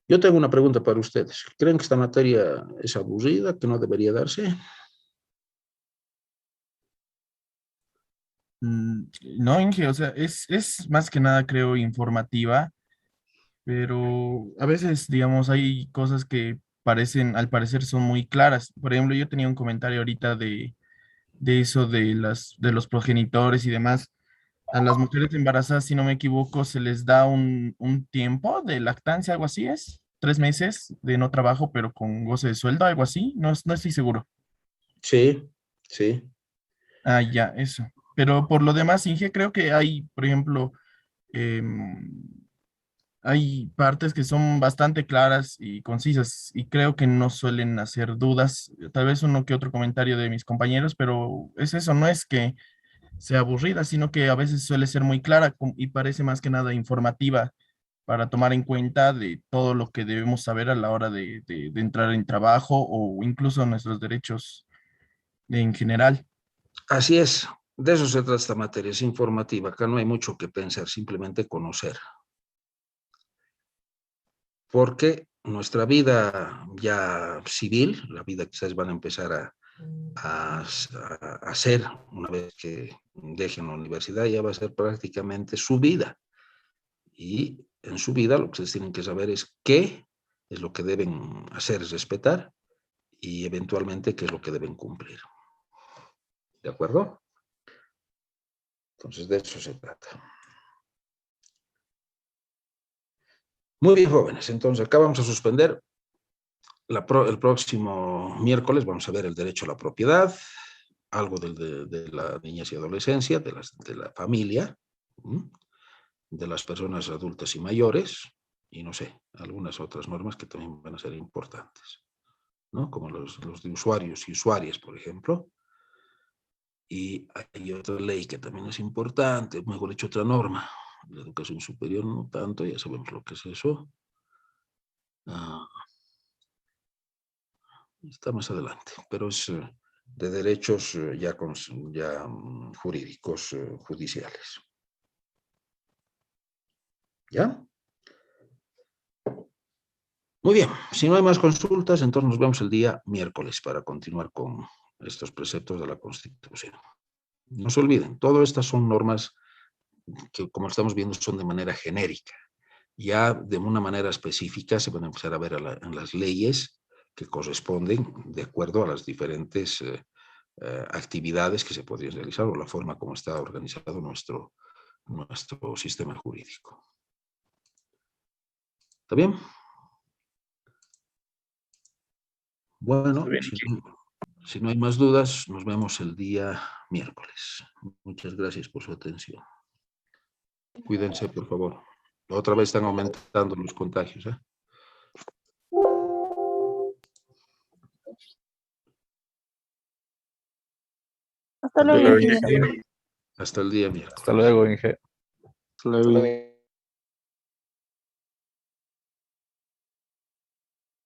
Yo tengo una pregunta para ustedes. ¿Creen que esta materia es aburrida, que no debería darse? No, Inge, o sea, es más que nada, creo, informativa, pero a veces, digamos, hay cosas que parecen, al parecer, son muy claras. Por ejemplo, yo tenía un comentario ahorita de eso de los progenitores y demás. A las mujeres embarazadas, si no me equivoco, se les da un tiempo de lactancia, algo así es, 3 meses de no trabajo, pero con goce de sueldo, algo así, no estoy seguro. Sí, sí. Ah, ya, eso. Pero por lo demás, Inge, creo que hay, por ejemplo, em, hay partes que son bastante claras y concisas y creo que no suelen hacer dudas. Tal vez uno que otro comentario de mis compañeros, pero es eso, no es que sea aburrida, sino que a veces suele ser muy clara y parece más que nada informativa para tomar en cuenta de todo lo que debemos saber a la hora de entrar en trabajo o incluso nuestros derechos en general. Así es. De eso se trata esta materia, es informativa. Acá no hay mucho que pensar, simplemente conocer. Porque nuestra vida ya civil, la vida que ustedes van a empezar a hacer una vez que dejen la universidad, ya va a ser prácticamente su vida. Y en su vida lo que ustedes tienen que saber es qué es lo que deben hacer, es respetar, y eventualmente qué es lo que deben cumplir. ¿De acuerdo? Entonces, de eso se trata. Muy bien, jóvenes. Entonces, acá vamos a suspender. El próximo miércoles vamos a ver el derecho a la propiedad, algo de la niñez y adolescencia, de la familia, de las personas adultas y mayores, y no sé, algunas otras normas que también van a ser importantes, ¿no? Como los de usuarios y usuarias, por ejemplo. Y hay otra ley que también es importante, mejor dicho, otra norma. La educación superior no tanto, ya sabemos lo que es eso. Está más adelante, pero es de derechos ya jurídicos, judiciales. ¿Ya? Muy bien, si no hay más consultas, entonces nos vemos el día miércoles para continuar con estos preceptos de la Constitución. No se olviden, todas estas son normas que, como estamos viendo, son de manera genérica. Ya de una manera específica se van a empezar a ver en las leyes que corresponden de acuerdo a las diferentes actividades que se podrían realizar o la forma como está organizado nuestro sistema jurídico. ¿Está bien? Bueno, si no hay más dudas, nos vemos el día miércoles. Muchas gracias por su atención. Cuídense, por favor. Otra vez están aumentando los contagios, ¿eh? Hasta luego, ingeniero. Hasta el día miércoles. Hasta luego, Inge. Hasta luego.